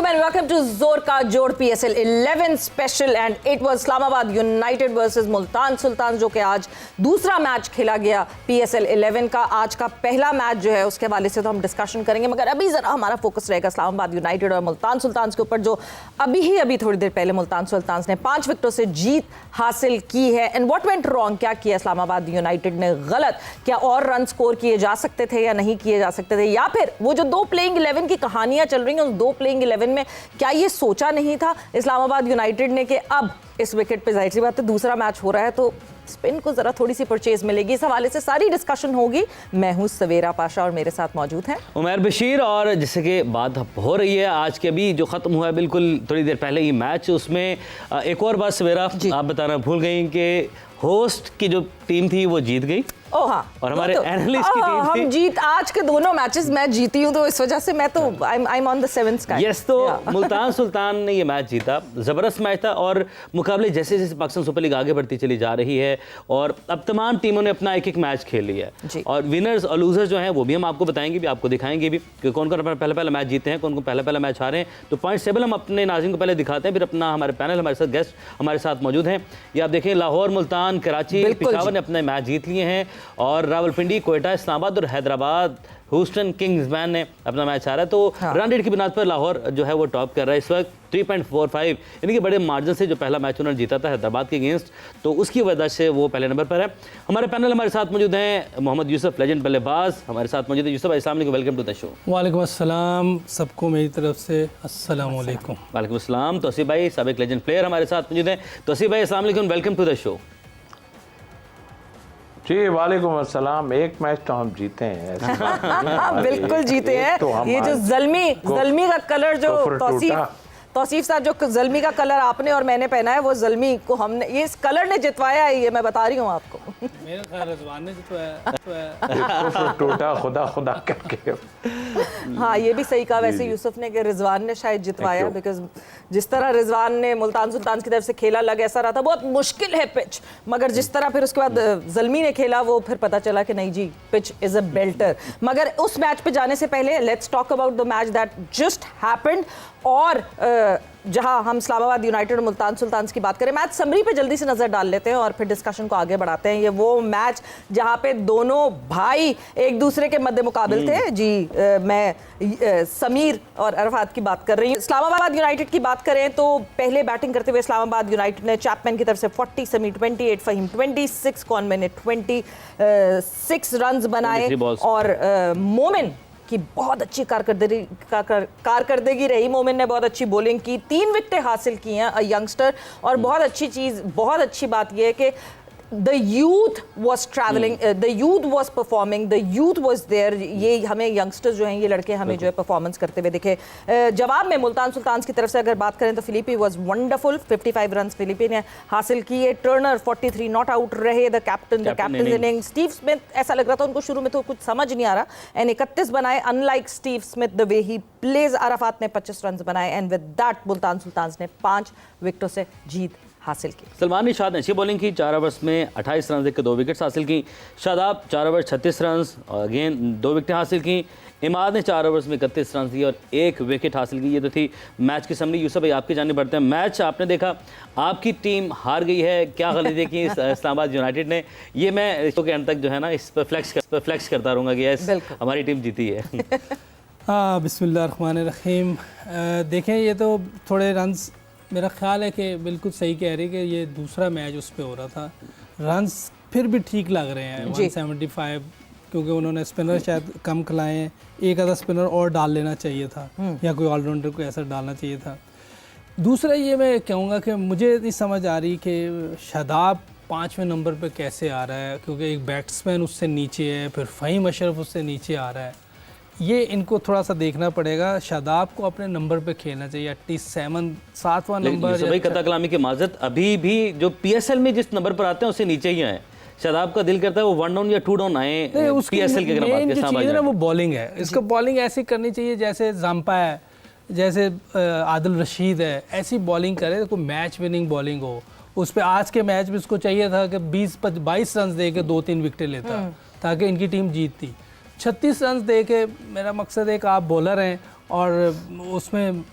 gentlemen, welcome to Zor Ka Jod PSL 11 special and it was Islamabad United versus Multan Sultan जो कि आज दूसरा match खेला गया PSL 11 का। आज का पहला मैच जो है उसके हवाले से तो हम डिस्कशन करेंगे, मगर अभी ज़रा हमारा फोकस रहेगा इस्लामाबाद यूनाइटेड और मुल्तान सुल्तान के ऊपर, जो अभी थोड़ी देर पहले मुल्तान सुल्तान ने 5 विकेटों से जीत हासिल की है। एंड व्हाट वेंट रॉन्ग, क्या किया इस्लामाबाद यूनाइटेड ने गलत, क्या और रन स्कोर किए जा सकते थे या नहीं किए जा सकते थे, या फिर वो जो 2 प्लेइंग 11 की कहानियां चल रही हैं उस 2 प्लेइंग 11 में क्या ये सोचा नहीं था इस्लामाबाद यूनाइटेड ने कि अब इस विकेट पे जाहिर सी बात है दूसरा मैच हो रहा है तो स्पिन को जरा थोड़ी सी परचेज मिलेगी। इस हवाले से सारी डिस्कशन होगी। मैं हूं सवेरा पाशा और मेरे साथ मौजूद हैं उमर बशीर। और जिससे कि बात हो रही है आज के अभी जो ख़त्म हुआ है बिल्कुल थोड़ी देर पहले ये मैच, उसमें एक और बात सवेरा आप बताना भूल गई कि होस्ट की जो टीम थी वो जीत गई। ओ हाँ, और हमारे एनालिस्ट की टीम थी, हम जीत आज के दोनों मैचेस मैं जीती हूं तो इस वजह से मैं तो I am on the 7th sky. Yes, तो मुल्तान सुल्तान ने ये मैच जीता। ज़बरदस्त मैच था और मुकाबले जैसे जैसे पाकिस्तान सुपर लीग आगे बढ़ती चली जा रही है और अब तमाम टीमों ने अपना एक मैच खेल लिया है और विनर्स और लूजर्स जो हैं वो भी हम आपको बताएंगे भी, आपको दिखाएंगे भी कि कौन कौन पहला मैच जीते हैं, कौन कौन पहला मैच हारे हैं। तो पॉइंट टेबल हम अपने नाज़रीन को पहले दिखाते हैं, फिर अपना हमारे पैनल हमारे साथ गेस्ट हमारे साथ मौजूद हैं। ये आप देखें, लाहौर, मुल्तान, कराची, पेशावर ने अपने मैच जीत लिए हैं और रावलपिंडी, कोयटा, इस्लामाबाद और हैदराबाद ह्यूस्टन किंग्समैन ने अपना मैच हारा। तो रन रेट की बुनियाद पर लाहौर जो है वो टॉप कर रहा है इस वक्त 3.45, यानी कि बड़े मार्जिन से जो पहला मैच उन्होंने जीता था हैदराबाद के अगेंस्ट, तो उसकी वजह से वो पहले नंबर पर है। हमारे पैनल हमारे साथ मौजूद हैं मोहम्मद यूसुफ, लेजेंड बल्लेबाज हमारे साथ मौजूद है। यूसुफ भाई अस्सलाम वालेकुम, वेलकम टू द शो। वालेकुम अस्सलाम, सबको मेरी तरफ से अस्सलाम वालेकुम। वालेकुम अस्सलाम। तौसीफ भाई साबिक लेजेंड प्लेयर हमारे साथ मौजूद हैं। तौसीफ भाई अस्सलाम वालेकुम, वेलकम टू द शो। जी वालेकुम अस्सलाम। एक मैच तो हम जीते हैं बिल्कुल जीते हैं। तो ये जो जल्मी का कलर जो तौसीफ साहब जो जल्मी का कलर आपने और मैंने पहना है वो जल्मी को हमने, ये इस कलर ने जितवाया है, ये मैं बता रही हूँ आपको। मेरे ख्याल रिजवान ने जितवाया टूटा खुदा खुदा करके। हाँ, ये भी सही कहा वैसे यूसुफ ने कि रिजवान ने शायद जितवाया, बिकॉज जिस तरह रिजवान ने मुल्तान सुल्तान की तरफ से खेला लग ऐसा रहा था बहुत मुश्किल है पिच, मगर जिस तरह फिर उसके बाद जल्मी ने खेला वो फिर पता चला कि नहीं जी पिच इज अ बेल्टर। मगर उस मैच पे जाने से पहले let's talk about the match that just happened, और जहां हम इस्लामाबाद यूनाइटेड और मुल्तान सुल्तान की बात करें, मैच समरी पे जल्दी से नज़र डाल लेते हैं और फिर डिस्कशन को आगे बढ़ाते हैं। ये वो मैच जहां पे दोनों भाई एक दूसरे के मद्दे मुकाबिल थे। जी मैं समीर और अरफात की बात कर रही हूँ। इस्लामाबाद यूनाइटेड की बात करें तो पहले बैटिंग करते हुए इस्लामाबाद यूनाइटेड ने चैपमैन की तरफ से 40, समी 28, फहीम 26, कॉनवे ने 26 रन बनाए और मोमिन की बहुत अच्छी कारकर्दगी रही। मोमिन ने बहुत अच्छी बॉलिंग की, 3 विकेटें हासिल की हैं, यंगस्टर। और बहुत अच्छी बात यह है कि the youth was travelling, the youth was performing, the youth was there. ये हमें यंगस्टर्स जो हैं, ये लड़के हमें जो है परफॉर्मेंस करते हुए दिखे। जवाब में मुल्तान सुल्तान की तरफ से अगर बात करें तो Philippe was wonderful, 55 run Philippe ने हासिल किए। टर्नर 43 नॉट आउट रहे, the captain inning. Steve Smith ऐसा लग रहा था उनको शुरू में तो कुछ समझ नहीं आ रहा, एंड 31 बनाए। Unlike Steve Smith the way he plays, Arafat ने 25 रन बनाए and with that Multan Sultan ने 5 विकेटों से जीत हासिल की। सलमान निशाद ने अच्छी बॉलिंग की, 4 ओवर्स में 28 रन देकर 2 विकेट्स हासिल की। शादाब 4 ओवर 36 रन और अगेन 2 विकेटें हासिल की। इमाद ने 4 ओवर्स में 31 रन दिए और 1 विकेट हासिल की। ये तो थी मैच की समरी। यूसुफ भाई आपकी जाने बढ़ते हैं। मैच आपने देखा, आपकी टीम हार गई है, क्या गलती की इस्लामाबाद यूनाइटेड ने, ये मैं इसको के अंत तक जो है ना इस पर फ्लैक्स करता रहूँगा कि यस हमारी टीम जीती है। हाँ, बिस्मिल्लाहिर्रहमानिर्रहीम। देखें, ये तो थोड़े रन्स, मेरा ख्याल है कि बिल्कुल सही कह रही है कि ये दूसरा मैच उस पर हो रहा था। रन्स फिर भी ठीक लग रहे हैं 175, क्योंकि उन्होंने स्पिनर शायद कम खिलाए हैं, एक आधा स्पिनर और डाल लेना चाहिए था या कोई ऑलराउंडर को ऐसा डालना चाहिए था। दूसरा ये मैं कहूँगा कि मुझे नहीं समझ आ रही कि शादाब 5वें नंबर पर कैसे आ रहा है, क्योंकि एक बैट्समैन उससे नीचे है, फिर फ़हीम अशरफ उससे नीचे आ रहा है। ये इनको थोड़ा सा देखना पड़ेगा। शादाब को अपने नंबर पे खेलना चाहिए, एटलीस्ट 7वां नंबर। भाई कता कलामी की माजरत, अभी भी जो पीएसएल में जिस नंबर पर आते हैं उससे नीचे ही आए। शादाब का दिल करता है वो 1 डाउन या 2 डाउन आए पीएसएल के सामने। वो बॉलिंग है, इसको बॉलिंग ऐसी करनी चाहिए जैसे जाम्पा है, जैसे आदिल रशीद है, ऐसी बॉलिंग करे तो मैच विनिंग बॉलिंग हो। उस पर आज के मैच में उसको चाहिए था कि 20-22 रन दे के 2-3 विकेटें लेता ताकि इनकी टीम जीतती। 36 रन दे के, मेरा मकसद है कि आप बॉलर हैं और उसमें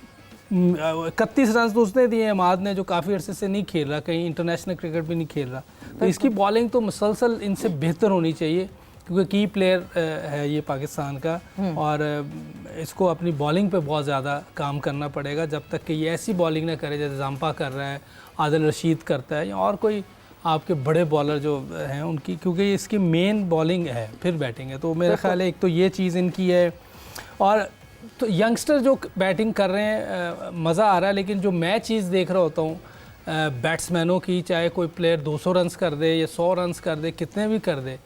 31 रन तो उसने दिए हैं, माद ने, जो काफ़ी अरसे से नहीं खेल रहा, कहीं इंटरनेशनल क्रिकेट भी नहीं खेल रहा। तो इसकी बॉलिंग तो मुसलसल इनसे बेहतर होनी चाहिए, क्योंकि की प्लेयर है ये पाकिस्तान का, और इसको अपनी बॉलिंग पे बहुत ज़्यादा काम करना पड़ेगा, जब तक कि ये ऐसी बॉलिंग ना करे जैसे जाम्पा कर रहा है, आदिल रशीद करता है, या और कोई आपके बड़े बॉलर जो हैं उनकी, क्योंकि इसकी मेन बॉलिंग है फिर बैटिंग है। तो मेरा ख्याल है एक तो ये चीज़ इनकी है, और तो यंगस्टर जो बैटिंग कर रहे हैं मज़ा आ रहा है, लेकिन जो मैं चीज़ देख रहा होता हूँ बैट्समैनों की, चाहे कोई प्लेयर 200 रन्स कर दे या 100 रन्स कर दे, कितने भी कर दे,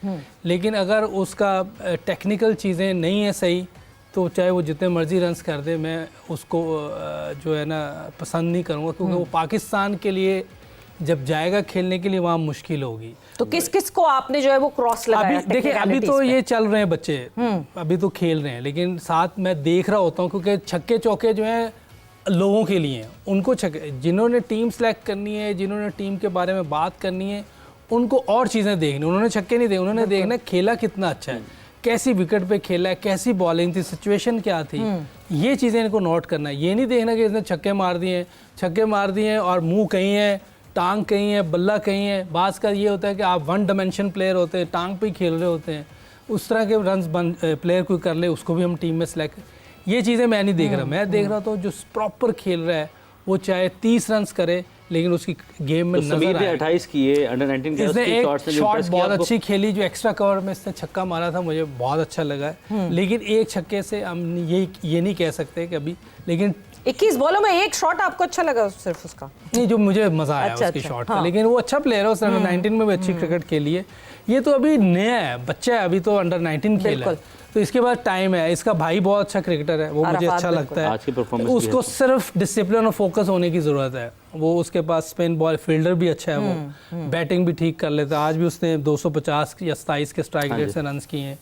लेकिन अगर उसका टेक्निकल चीज़ें नहीं है सही, तो चाहे वो जितने मर्जी रन्स कर दे, मैं उसको जो है ना पसंद नहीं करूँगा, क्योंकि वो पाकिस्तान के लिए जब जाएगा खेलने के लिए वहाँ मुश्किल होगी। तो किस किस को आपने जो है वो क्रॉस लगाया? अभी देखिए, अभी तो ये चल रहे हैं बच्चे, अभी तो खेल रहे हैं, लेकिन साथ मैं देख रहा होता हूँ, क्योंकि छक्के चौके जो हैं लोगों के लिए हैं, उनको छक्के, जिन्होंने टीम सेलेक्ट करनी है, जिन्होंने टीम के बारे में बात करनी है, उनको और चीज़ें देखनी, उन्होंने छक्के नहीं देखने, उन्होंने देखना खेला कितना अच्छा है, कैसी विकेट पे खेला है, कैसी बॉलिंग थी, सिचुएशन क्या थी, ये चीज़ें इनको नोट करना है। ये नहीं देखना कि इसने छक्के मार दिए और मुंह कहीं है, टांग कहीं है, बल्ला कहीं है। बाज़ का ये होता है कि आप वन डायमेंशन प्लेयर होते हैं, टांग पे ही खेल रहे होते हैं, उस तरह के रन्स प्लेयर कोई कर ले, उसको भी हम टीम में सेलेक्ट, ये चीज़ें मैं नहीं देख रहा। मैं देख रहा तो जो प्रॉपर खेल रहा है, वो चाहे 30 रन्स करे, लेकिन उसकी गेम में तो नजर आए। 28 किए अंडर 19 के, इसने एक शॉट बहुत अच्छी खेली, जो एक्स्ट्रा कवर में इसने छक्का मारा था, मुझे बहुत अच्छा लगा है। लेकिन एक छक्के से हम ये नहीं कह सकते कभी, लेकिन 21 बॉलों में एक शॉट आपको अच्छा लगा सिर्फ उसका? नहीं, जो मुझे मजा आया अच्छा, उसकी अच्छा, शॉट हाँ। का, लेकिन वो अच्छा प्लेयर है, उसने अंडर 19 में भी अच्छी क्रिकेट खेली है। ये तो अभी नया है, बच्चा है, अभी तो अंडर 19 खेला है, तो इसके बाद टाइम है। इसका भाई बहुत अच्छा क्रिकेटर है, वो मुझे अच्छा लगता है। आज की परफॉर्मेंस उसको सिर्फ डिसिप्लिन और फोकस होने की ज़रूरत है। वो उसके पास स्पिन बॉल फील्डर भी अच्छा है, वो बैटिंग भी ठीक कर लेता है। आज भी उसने 250 या 27 के स्ट्राइक रेट से रन किए हैं,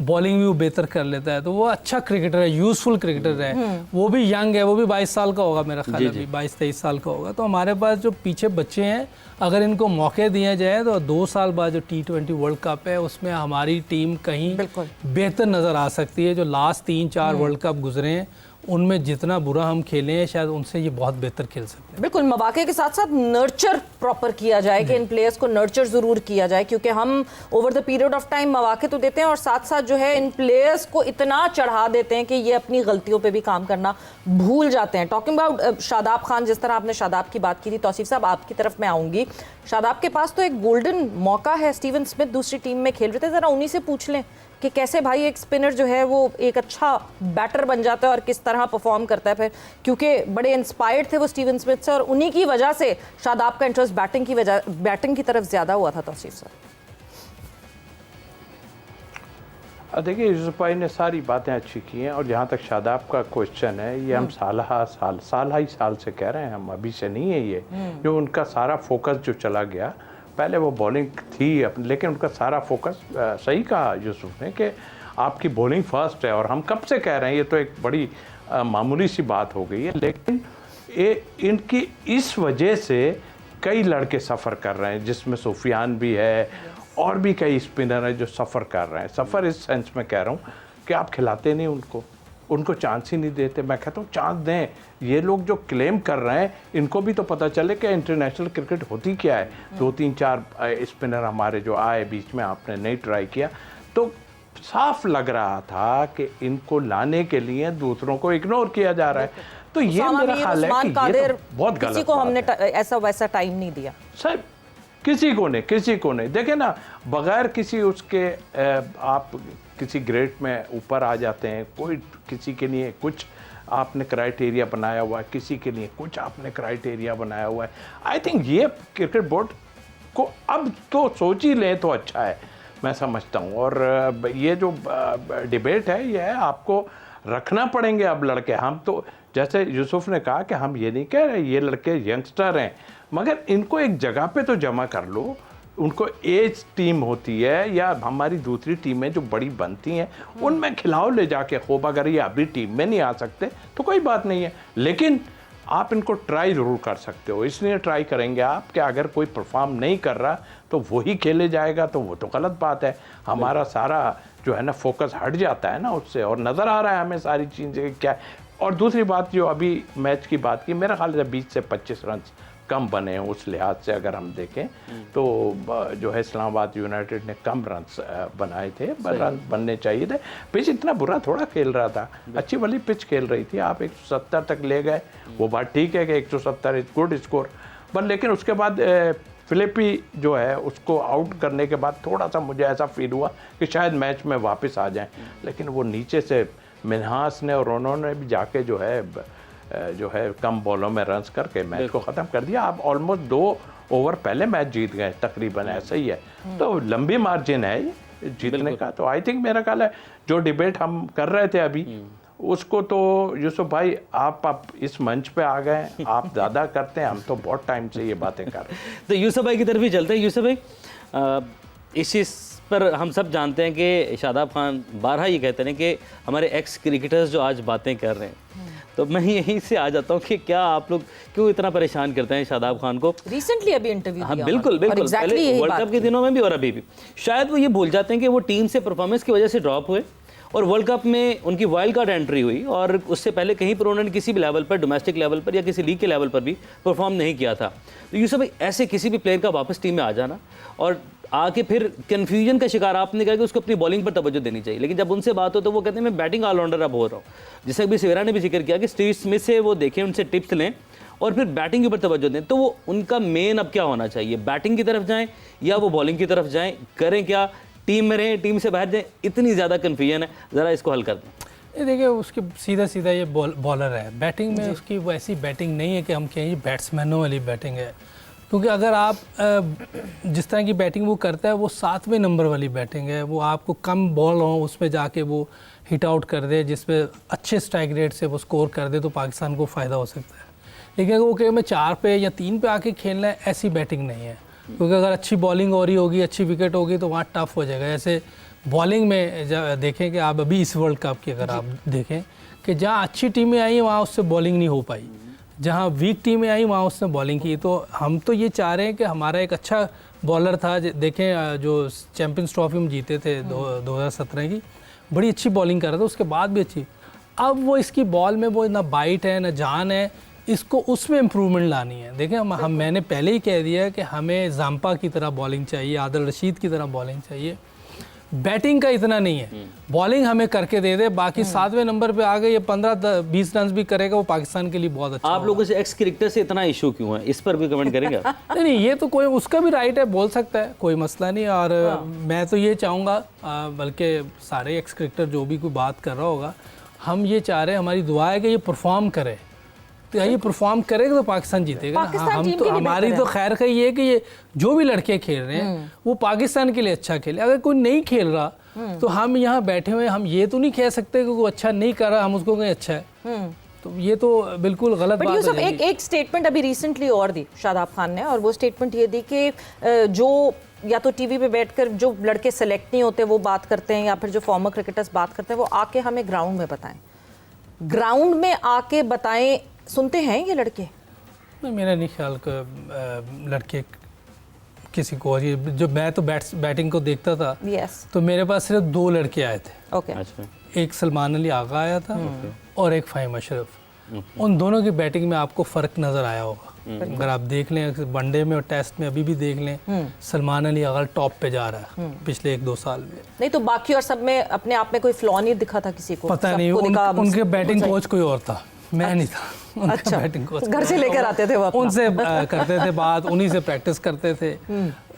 बॉलिंग भी वो बेहतर कर लेता है, तो वो अच्छा क्रिकेटर है, यूजफुल क्रिकेटर है। वो भी यंग है, वो भी 22 साल का होगा मेरा ख्याल है, अभी 22-23 साल का होगा। तो हमारे पास जो पीछे बच्चे हैं, अगर इनको मौके दिया जाए तो 2 साल बाद जो T20 वर्ल्ड कप है, उसमें हमारी टीम कहीं बेहतर नज़र आ सकती है। जो लास्ट 3-4 वर्ल्ड कप गुजरे हैं, उनमें जितना बुरा हम खेले हैं, शायद उनसे ये बहुत बेहतर खेल सकते हैं। बिल्कुल, मौके के साथ साथ नर्चर प्रॉपर किया जाए, कि इन प्लेयर्स को नर्चर ज़रूर किया जाए, क्योंकि हम over the period of time मौके तो देते हैं, और साथ साथ जो है इन प्लेयर्स को इतना चढ़ा देते हैं कि ये अपनी गलतियों पे भी काम करना भूल जाते हैं। टॉकिंग अबाउट शादाब खान, जिस तरह आपने शादाब की बात की थी, तौसीफ साहब आपकी तरफ मैं आऊँगी। शादाब के पास तो एक गोल्डन मौका है, स्टीवन स्मिथ दूसरी टीम में खेल रहे थे, ज़रा उन्हीं से पूछ लें कि कैसे भाई एक स्पिनर जो है वो एक अच्छा बैटर बन जाता है और किस तरह परफॉर्म करता है फिर, क्योंकि बड़े इंस्पायर्ड थे वो स्टीवन स्मिथ से, और उन्हीं की वजह से शादाब का इंटरेस्ट बैटिंग की तरफ ज़्यादा हुआ था। तौसीफ सर, देखिए, यूसुफ भाई ने सारी बातें अच्छी की हैं, और जहाँ तक शादाब का क्वेश्चन है, ये हम साल से कह रहे हैं, हम अभी से नहीं है। ये जो उनका सारा फोकस जो चला गया, पहले वो बॉलिंग थी लेकिन उनका सारा फोकस, सही कहा यूसुफ ने कि आपकी बॉलिंग फर्स्ट है, और हम कब से कह रहे हैं, ये तो एक बड़ी मामूली सी बात हो गई है, लेकिन इनकी इस वजह से कई लड़के सफ़र कर रहे हैं, जिसमें सुफियान भी है और भी कई स्पिनर हैं जो सफ़र कर रहे हैं। सफ़र इस सेंस में कह रहा हूँ कि आप खिलाते नहीं उनको चांस ही नहीं देते। मैं कहता हूँ चांस दें। ये लोग जो क्लेम कर रहे हैं, इनको भी तो पता चले कि इंटरनेशनल क्रिकेट होती क्या है। 2-3-4 स्पिनर हमारे जो आए बीच में, आपने नहीं ट्राई किया, तो साफ लग रहा था कि इनको लाने के लिए दूसरों को इग्नोर किया जा रहा है। तो ये मेरा ख्याल है कि ये तो बहुत गलत, किसी को हमने ऐसा वैसा टाइम नहीं दिया सर, किसी को नहीं। देखे ना, बगैर किसी उसके आप किसी ग्रेड में ऊपर आ जाते हैं। कोई किसी के लिए कुछ आपने क्राइटेरिया बनाया हुआ है, किसी के लिए कुछ आपने क्राइटेरिया बनाया हुआ है। आई थिंक ये क्रिकेट बोर्ड को अब तो सोच ही लें तो अच्छा है, मैं समझता हूँ। और ये जो डिबेट है, ये है आपको रखना पड़ेंगे अब लड़के। हम तो जैसे यूसुफ ने कहा कि हम ये नहीं कह रहे ये लड़के यंगस्टर हैं, मगर इनको एक जगह पे तो जमा कर लो। उनको एज टीम होती है या हमारी दूसरी टीमें जो बड़ी बनती हैं, उनमें खिलाओ ले जाके खूब। अगर ये अभी टीम में नहीं आ सकते तो कोई बात नहीं है, लेकिन आप इनको ट्राई ज़रूर कर सकते हो। इसलिए ट्राई करेंगे आप कि अगर कोई परफॉर्म नहीं कर रहा तो वही खेले जाएगा, तो वो तो गलत बात है। हमारा सारा जो है ना फोकस हट जाता है ना उससे, और नज़र आ रहा है हमें सारी चीज़ें क्या। और दूसरी बात जो अभी मैच की बात की, मेरा ख्याल है 20 से 25 रन कम बने हैं उस लिहाज से अगर हम देखें तो जो है इस्लामाबाद यूनाइटेड ने कम रन बनाए थे, रन बनने चाहिए थे। पिच इतना बुरा थोड़ा खेल रहा था, अच्छी वाली पिच खेल रही थी, आप 170 तक ले गए, वो बात ठीक है कि 170 इज गुड स्कोर, पर लेकिन उसके बाद फिलिपी जो है उसको आउट करने के बाद थोड़ा सा मुझे ऐसा फील हुआ कि शायद मैच में वापस आ जाएं, लेकिन वो नीचे से मिन्हास ने और उन्होंने भी जाके जो है कम बॉलों में रन्स करके मैच को ख़त्म कर दिया। आप ऑलमोस्ट 2 ओवर पहले मैच जीत गए तकरीबन, ऐसा ही है, तो लंबी मार्जिन है जीतने का। तो आई थिंक मेरा ख्याल है जो डिबेट हम कर रहे थे अभी उसको तो यूसुफ भाई आप इस मंच पे आ गए, आप ज़्यादा करते हैं, हम तो बहुत टाइम से ये बातें कर रहे हैं। तो यूसुफ भाई की तरफ ही चलते हैं। यूसुफ भाई, इस चीज़ पर हम सब जानते हैं कि शादाब खान बारहा ये कहते हैं कि हमारे एक्स क्रिकेटर्स जो आज बातें कर रहे हैं, तो मैं यहीं से आ जाता हूँ कि क्या आप लोग क्यों इतना परेशान करते हैं शादाब खान को? रिसेंटली अभी इंटरव्यू हाँ बिल्कुल बिल्कुल, पहले वर्ल्ड कप के दिनों में भी और अभी भी शायद वो ये भूल जाते हैं कि वो टीम से परफॉर्मेंस की वजह से ड्रॉप हुए और वर्ल्ड कप में उनकी वाइल्ड कार्ड एंट्री हुई और उससे पहले कहीं पर उन्होंने किसी भी लेवल पर, डोमेस्टिक लेवल पर या किसी लीग के लेवल पर भी परफॉर्म नहीं किया था। तो यूसुफ भाई, ऐसे किसी भी प्लेयर का वापस टीम में आ जाना और आके फिर कन्फ्यूजन का शिकार, आपने कहा कि उसको अपनी बॉलिंग पर तवज्जो देनी चाहिए, लेकिन जब उनसे बात हो तो वो कहते हैं मैं बैटिंग ऑलराउंडर अब हो रहा हूँ। जैसे अभी सवेरा ने भी जिक्र किया कि स्टीव स्मिथ से वो देखें, उनसे टिप्स लें और फिर बैटिंग के ऊपर तवज्जो दें। तो वो उनका मेन अब क्या होना चाहिए, बैटिंग की तरफ जाएं या वो बॉलिंग की तरफ जाएं, करें क्या, टीम में रहें, टीम से बाहर जाएं? इतनी ज़्यादा कन्फ्यूजन है, ज़रा इसको हल कर दें। ये देखिए, उसके सीधा सीधा ये बॉलर है, बैटिंग में उसकी वो ऐसी बैटिंग नहीं है कि हम कहें बैट्समैनों वाली बैटिंग है, क्योंकि अगर आप जिस तरह की बैटिंग वो करता है वो 7वें नंबर वाली बैटिंग है। वो आपको कम बॉल हो उसमें जाके वो हिट आउट कर दे, जिसमें अच्छे स्ट्राइक रेट से वो स्कोर कर दे तो पाकिस्तान को फ़ायदा हो सकता है। लेकिन अगर वो कहे मैं 4 पे या 3 पे आके खेलना है, ऐसी बैटिंग नहीं है, क्योंकि अगर अच्छी बॉलिंग हो रही होगी, अच्छी विकेट होगी तो वहाँ टफ हो जाएगा। ऐसे बॉलिंग में देखें कि आप अभी इस वर्ल्ड कप की अगर आप देखें कि जहाँ अच्छी टीमें आई हैं वहाँ उससे बॉलिंग नहीं हो पाई, जहाँ वीक टीमें आई वहाँ उसने बॉलिंग की। तो हम तो ये चाह रहे हैं कि हमारा एक अच्छा बॉलर था, देखें जो चैम्पियंस ट्रॉफी में जीते थे 2017 की, बड़ी अच्छी बॉलिंग कर रहा था, उसके बाद भी अच्छी। अब वो इसकी बॉल में वो ना बाइट है ना जान है, इसको उसमें इम्प्रूवमेंट लानी है। देखें हम मैंने पहले ही कह दिया कि हमें जाम्पा की तरह बॉलिंग चाहिए, आदिल रशीद की तरह बॉलिंग चाहिए। बैटिंग का इतना नहीं है, बॉलिंग हमें करके दे दे, बाकी 7वें नंबर पे आ गए, ये 15-20 रन भी करेगा वो पाकिस्तान के लिए बहुत अच्छा। आप लोगों से एक्स क्रिकेटर से इतना इशू क्यों है, इस पर भी कमेंट करेंगे आप? नहीं, ये तो कोई उसका भी राइट है, बोल सकता है, कोई मसला नहीं। और मैं तो ये चाहूँगा, बल्कि सारे एक्स क्रिकेटर जो भी कोई बात कर रहा होगा, हम ये चाह रहे हैं, हमारी दुआ है कि ये परफॉर्म करे, तो ये परफॉर्म करेगा तो पाकिस्तान जीतेगा ना। हम तो, हमारी तो खैर का ये है कि ये जो भी लड़के खेल रहे हैं वो पाकिस्तान के लिए अच्छा खेले। अगर कोई नहीं खेल रहा तो हम यहाँ बैठे हुए हम ये तो नहीं कह सकते कि वो अच्छा नहीं कर रहा हम उसको कहें अच्छा है, तो ये तो बिल्कुल गलत बात है। एक स्टेटमेंट अभी रिसेंटली और दी शादाब खान ने, और वो स्टेटमेंट ये दी कि जो या तो टीवी पे बैठकर जो लड़के सेलेक्ट नहीं होते वो बात करते हैं, या फिर जो फॉर्मर क्रिकेटर्स बात करते हैं वो आके हमें ग्राउंड में बताएं, ग्राउंड में आके बताएं। सुनते हैं ये लड़के? नहीं, मेरा नहीं ख्याल कि लड़के किसी को, ये जो मैं तो बैटिंग को देखता था, तो मेरे पास सिर्फ 2 लड़के आए थे। अच्छा। एक सलमान अली आगा आया था और एक फ़हीम अशरफ। उन दोनों की बैटिंग में आपको फ़र्क नज़र आया होगा, अगर आप देख लें वनडे में और टेस्ट में, अभी भी देख लें, सलमान अली आगा टॉप पे जा रहा है पिछले 1-2 साल में। नहीं तो बाकी और सब में अपने आप में कोई फ्लॉ नहीं दिखा था किसी को? पता नहीं, उनके बैटिंग कोच कोई और था, मैं नहीं था। अच्छा, घर से लेकर आते थे वो, उनसे करते थे बात, उन्हीं से प्रैक्टिस करते थे।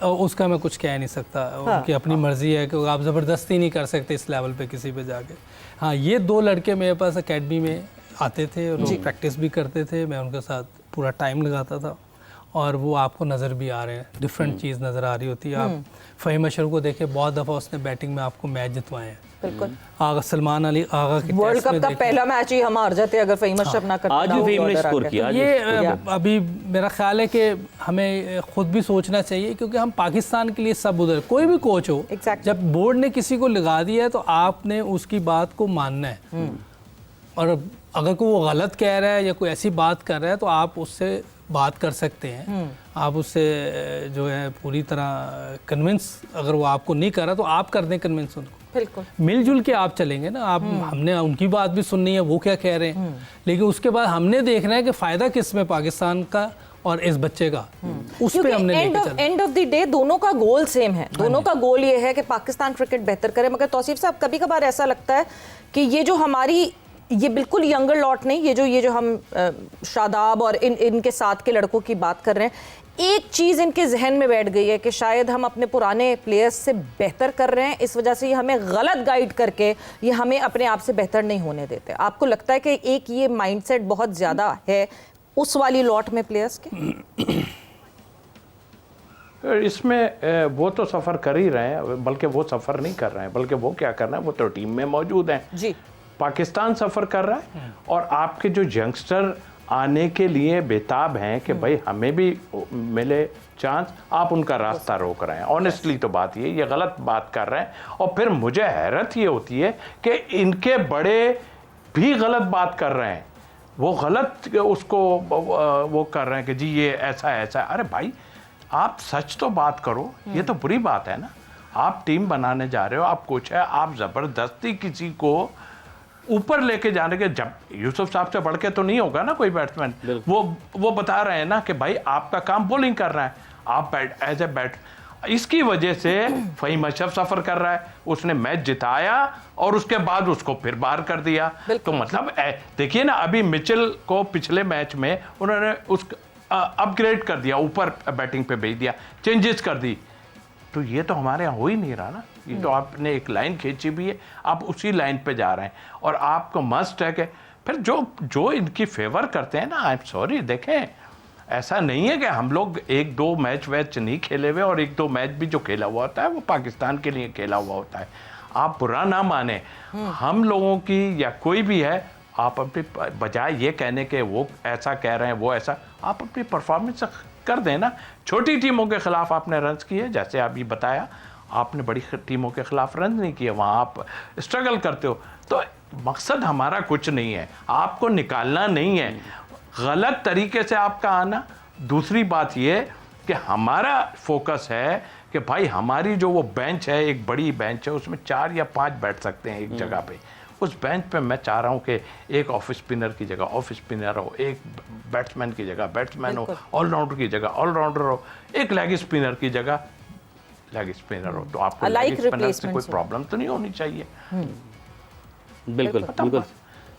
उसका मैं कुछ कह नहीं सकता, उनकी अपनी मर्जी है कि आप ज़बरदस्ती नहीं कर सकते इस लेवल पे किसी पे जाके। हाँ, ये 2 लड़के मेरे पास एकेडमी में आते थे और प्रैक्टिस भी करते थे, मैं उनके साथ पूरा टाइम लगाता था और वो आपको नज़र भी आ रहे हैं, डिफरेंट चीज़ नज़र आ रही होती है। आप फ़हीम अशरफ को देखें, बहुत दफ़ा उसने बैटिंग में आपको मैच जितवाए हैं। बिल्कुल। आगा सलमान अली आगा की वर्ल्ड कप का पहला मैच ही हम हार जाते अगर फ़हीम अशरफ ना करते। आज भी फ़हीम ने स्कोर किया। ये अभी मेरा ख्याल है कि हमें खुद भी सोचना चाहिए, क्योंकि हम पाकिस्तान के लिए सब उधर, कोई भी कोच हो, जब बोर्ड ने किसी को लगा दिया है तो आपने उसकी बात को मानना है, और अगर कोई वो गलत कह रहा है या कोई ऐसी बात कर रहा है तो आप उससे बात कर सकते हैं, आप उससे जो है पूरी तरह कन्विंस, अगर वो आपको नहीं कर रहा तो आप कर दें कन्विंस उनको, बिल्कुल मिलजुल के आप चलेंगे ना। आप हमने उनकी बात भी सुननी है, वो क्या कह रहे हैं, लेकिन उसके बाद हमने देखना है कि फ़ायदा किस में, पाकिस्तान का और इस बच्चे का, उस पे हमने लेके चलना। एंड ऑफ द डे दोनों का गोल सेम है, दोनों का गोल ये है कि पाकिस्तान क्रिकेट बेहतर करे। मगर तौसीफ साहब, कभी कभार ऐसा लगता है कि ये जो हमारी, ये बिल्कुल यंगर लॉट नहीं, ये जो हम शादाब और इनके साथ के लड़कों की बात कर रहे हैं, एक चीज़ इनके जहन में बैठ गई है कि शायद हम अपने पुराने प्लेयर्स से बेहतर कर रहे हैं, इस वजह से ये हमें गलत गाइड करके ये हमें अपने आप से बेहतर नहीं होने देते। आपको लगता है कि एक ये माइंडसेट बहुत ज़्यादा है उस वाली लॉट में प्लेयर्स के? इसमें वो तो सफ़र कर ही रहे हैं, बल्कि वो सफ़र नहीं कर रहे हैं, बल्कि वो क्या कर रहे हैं, वो तो टीम में मौजूद हैं जी। पाकिस्तान सफ़र कर रहा है और आपके जो यंगस्टर आने के लिए बेताब हैं कि भाई हमें भी मिले चांस, आप उनका रास्ता रोक रहे हैं। ऑनेस्टली तो बात ये गलत बात कर रहे हैं। और फिर मुझे हैरत ये होती है कि इनके बड़े भी गलत बात कर रहे हैं, वो गलत उसको वो कर रहे हैं कि जी ये ऐसा ऐसा। अरे भाई आप सच तो बात करो, ये तो बुरी बात है ना। आप टीम बनाने जा रहे हो, आप कोच है, आप ज़बरदस्ती किसी को ऊपर लेके जाने के, जब यूसुफ साहब से बढ़ के तो नहीं होगा ना कोई बैट्समैन। वो बता रहे हैं ना कि भाई आपका काम बॉलिंग कर रहा है, आप एज ए बैट, इसकी वजह से फ़हीम अशरफ सफ़र कर रहा है। उसने मैच जिताया और उसके बाद उसको फिर बाहर कर दिया। तो मतलब देखिए ना, अभी मिचेल को पिछले मैच में उन्होंने उस अपग्रेड कर दिया, ऊपर बैटिंग पे भेज दिया, चेंजेस कर दी। तो ये तो हमारे यहाँ हो ही नहीं रहा ना। ये तो आपने एक लाइन खींची भी है, आप उसी लाइन पे जा रहे हैं और आपको मस्ट है कि फिर जो इनकी फेवर करते हैं ना, आई एम सॉरी, देखें ऐसा नहीं है कि हम लोग एक दो मैच नहीं खेले हुए, और एक दो मैच भी जो खेला हुआ होता है वो पाकिस्तान के लिए खेला हुआ होता है। आप बुरा ना माने, हम लोगों की या कोई भी है, आप अपनी बजाय ये कहने के वो ऐसा कह रहे हैं वो ऐसा, आप अपनी परफॉर्मेंस कर दें ना। छोटी टीमों के खिलाफ आपने रन्स किए, जैसे अभी बताया, आपने बड़ी टीमों के खिलाफ रन नहीं किए, वहाँ आप स्ट्रगल करते हो। तो मकसद हमारा कुछ नहीं है, आपको निकालना नहीं है, गलत तरीके से आपका आना। दूसरी बात ये कि हमारा फोकस है कि भाई हमारी जो वो बेंच है, एक बड़ी बेंच है, उसमें 4 या 5 बैठ सकते हैं एक जगह पे। उस बेंच पे मैं चाह रहा हूँ कि एक ऑफ स्पिनर की जगह ऑफ स्पिनर हो, एक बैट्समैन की जगह बैट्समैन हो, ऑलराउंडर की जगह ऑलराउंडर हो, एक लेग स्पिनर की जगह लेग स्पिनर हो। तो आपको लेग स्पिनर से कोई प्रॉब्लम तो नहीं होनी चाहिए। बिल्कुल बिल्कुल।